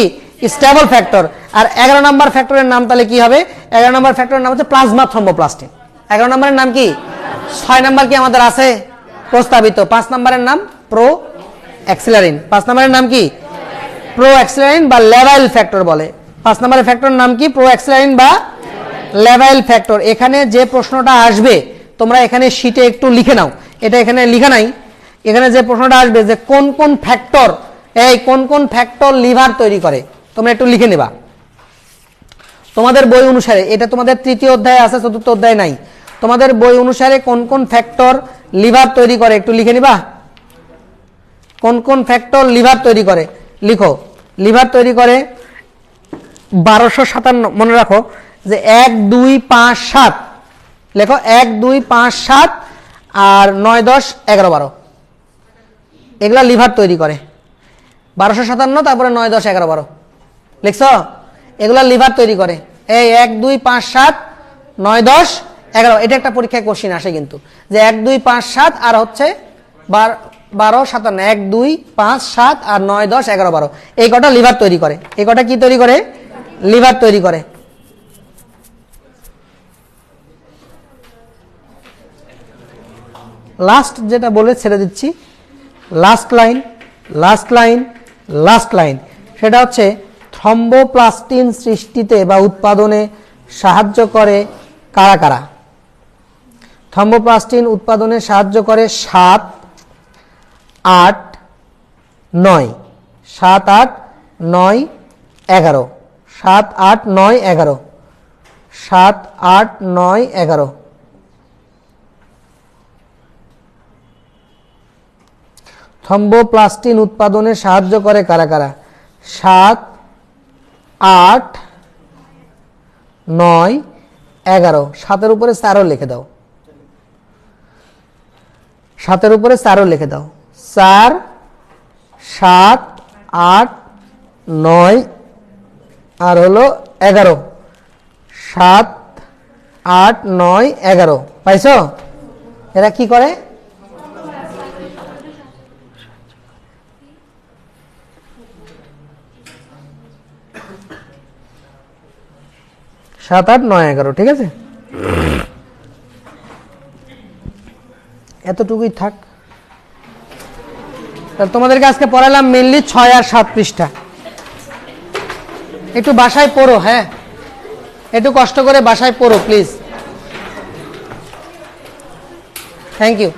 Stable factor. আর 11 নাম্বার ফ্যাক্টরের নাম তাহলে কি হবে? 11 নাম্বার ফ্যাক্টরের নাম হচ্ছে প্লাজমা থ্রম্বোপ্লাস্টিন। 11 নাম্বারের নাম কি? 6 নাম্বার কি আমাদের আছে প্রস্তাবিত? 5 নাম্বারের নাম প্রো অ্যাক্সিলারিন। 5 নাম্বারের নাম কি? প্রো অ্যাক্সিলারিন বা লেভাইল ফ্যাক্টর বলে। 5 নাম্বারের ফ্যাক্টরের নাম কি? প্রো অ্যাক্সিলারিন বা লেভাইল ফ্যাক্টর। এখানে যে প্রশ্নটা আসবে, তোমরা এখানে শীটে একটু লিখে নাও, এটা এখানে লিখা নাই। এখানে যে প্রশ্নটা আসবে যে কোন কোন ফ্যাক্টর, এই কোন কোন ফ্যাক্টর লিভার তৈরি করে, তোমরা একটু লিখে নেবা তোমাদের বই অনুসারে। এটা তোমাদের 3য় অধ্যায়ে আছে, 4র্থ অধ্যায়ে নাই। তোমাদের বই অনুসারে কোন কোন ফ্যাক্টর লিভার তৈরি করে একটু লিখে নিবা। কোন কোন ফ্যাক্টর লিভার তৈরি করে লিখো। লিভার তৈরি করে 1257, মনে রাখো যে 1 2 5 7, লেখো 1 2 5 7 আর 9 10 11 12, এগুলা লিভার তৈরি করে। 1257, তারপরে 9 10 11 12 লিখছ, এগুলা লিভার তৈরি করে। এই 1 2 5 7 9 10 11, এটা একটা পরীক্ষায় কোশ্চিন আসে কিন্তু, যে 1 2 5 7 আর হচ্ছে 12 57, 1 2 5 7 আর 9 10 11 12, এই কটা লিভার তৈরি করে। এই কটা কি তৈরি করে? লিভার তৈরি করে। লাস্ট যেটা বলে ছেড়ে দিচ্ছি, last line last line last line, সেটা হচ্ছে থ্রম্বোপ্লাস্টিন সৃষ্টিতে বা উৎপাদনে সাহায্য করে কারা কারা? থ্রম্বোপ্লাস্টিন উৎপাদনে সাহায্য করে 7, 8, 9, 7, 8, 9, 11, 7, 8, 9, 11, 7, 8, 9, 11। থ্রম্বোপ্লাস্টিন উৎপাদনে সাহায্য করে কারা কারা? 7, 8, 9, 11। 7-এর উপরে 4 লিখে দাও, 7-এর উপরে 4 লিখে দাও। 4, 7, 8, 9 আর হলো 11। 7, 8, 9, 11 পাইছো? এরা কি করে? সাত, 8, 9, 11, ঠিক আছে? এতটুকুই থাক। তোমাদেরকে আজকে পড়ালাম মেনলি 6 আর 7 পৃষ্ঠা। একটু বাসায় পড়ো, হ্যাঁ, একটু কষ্ট করে বাসায় পড়ো প্লিজ। Thank you.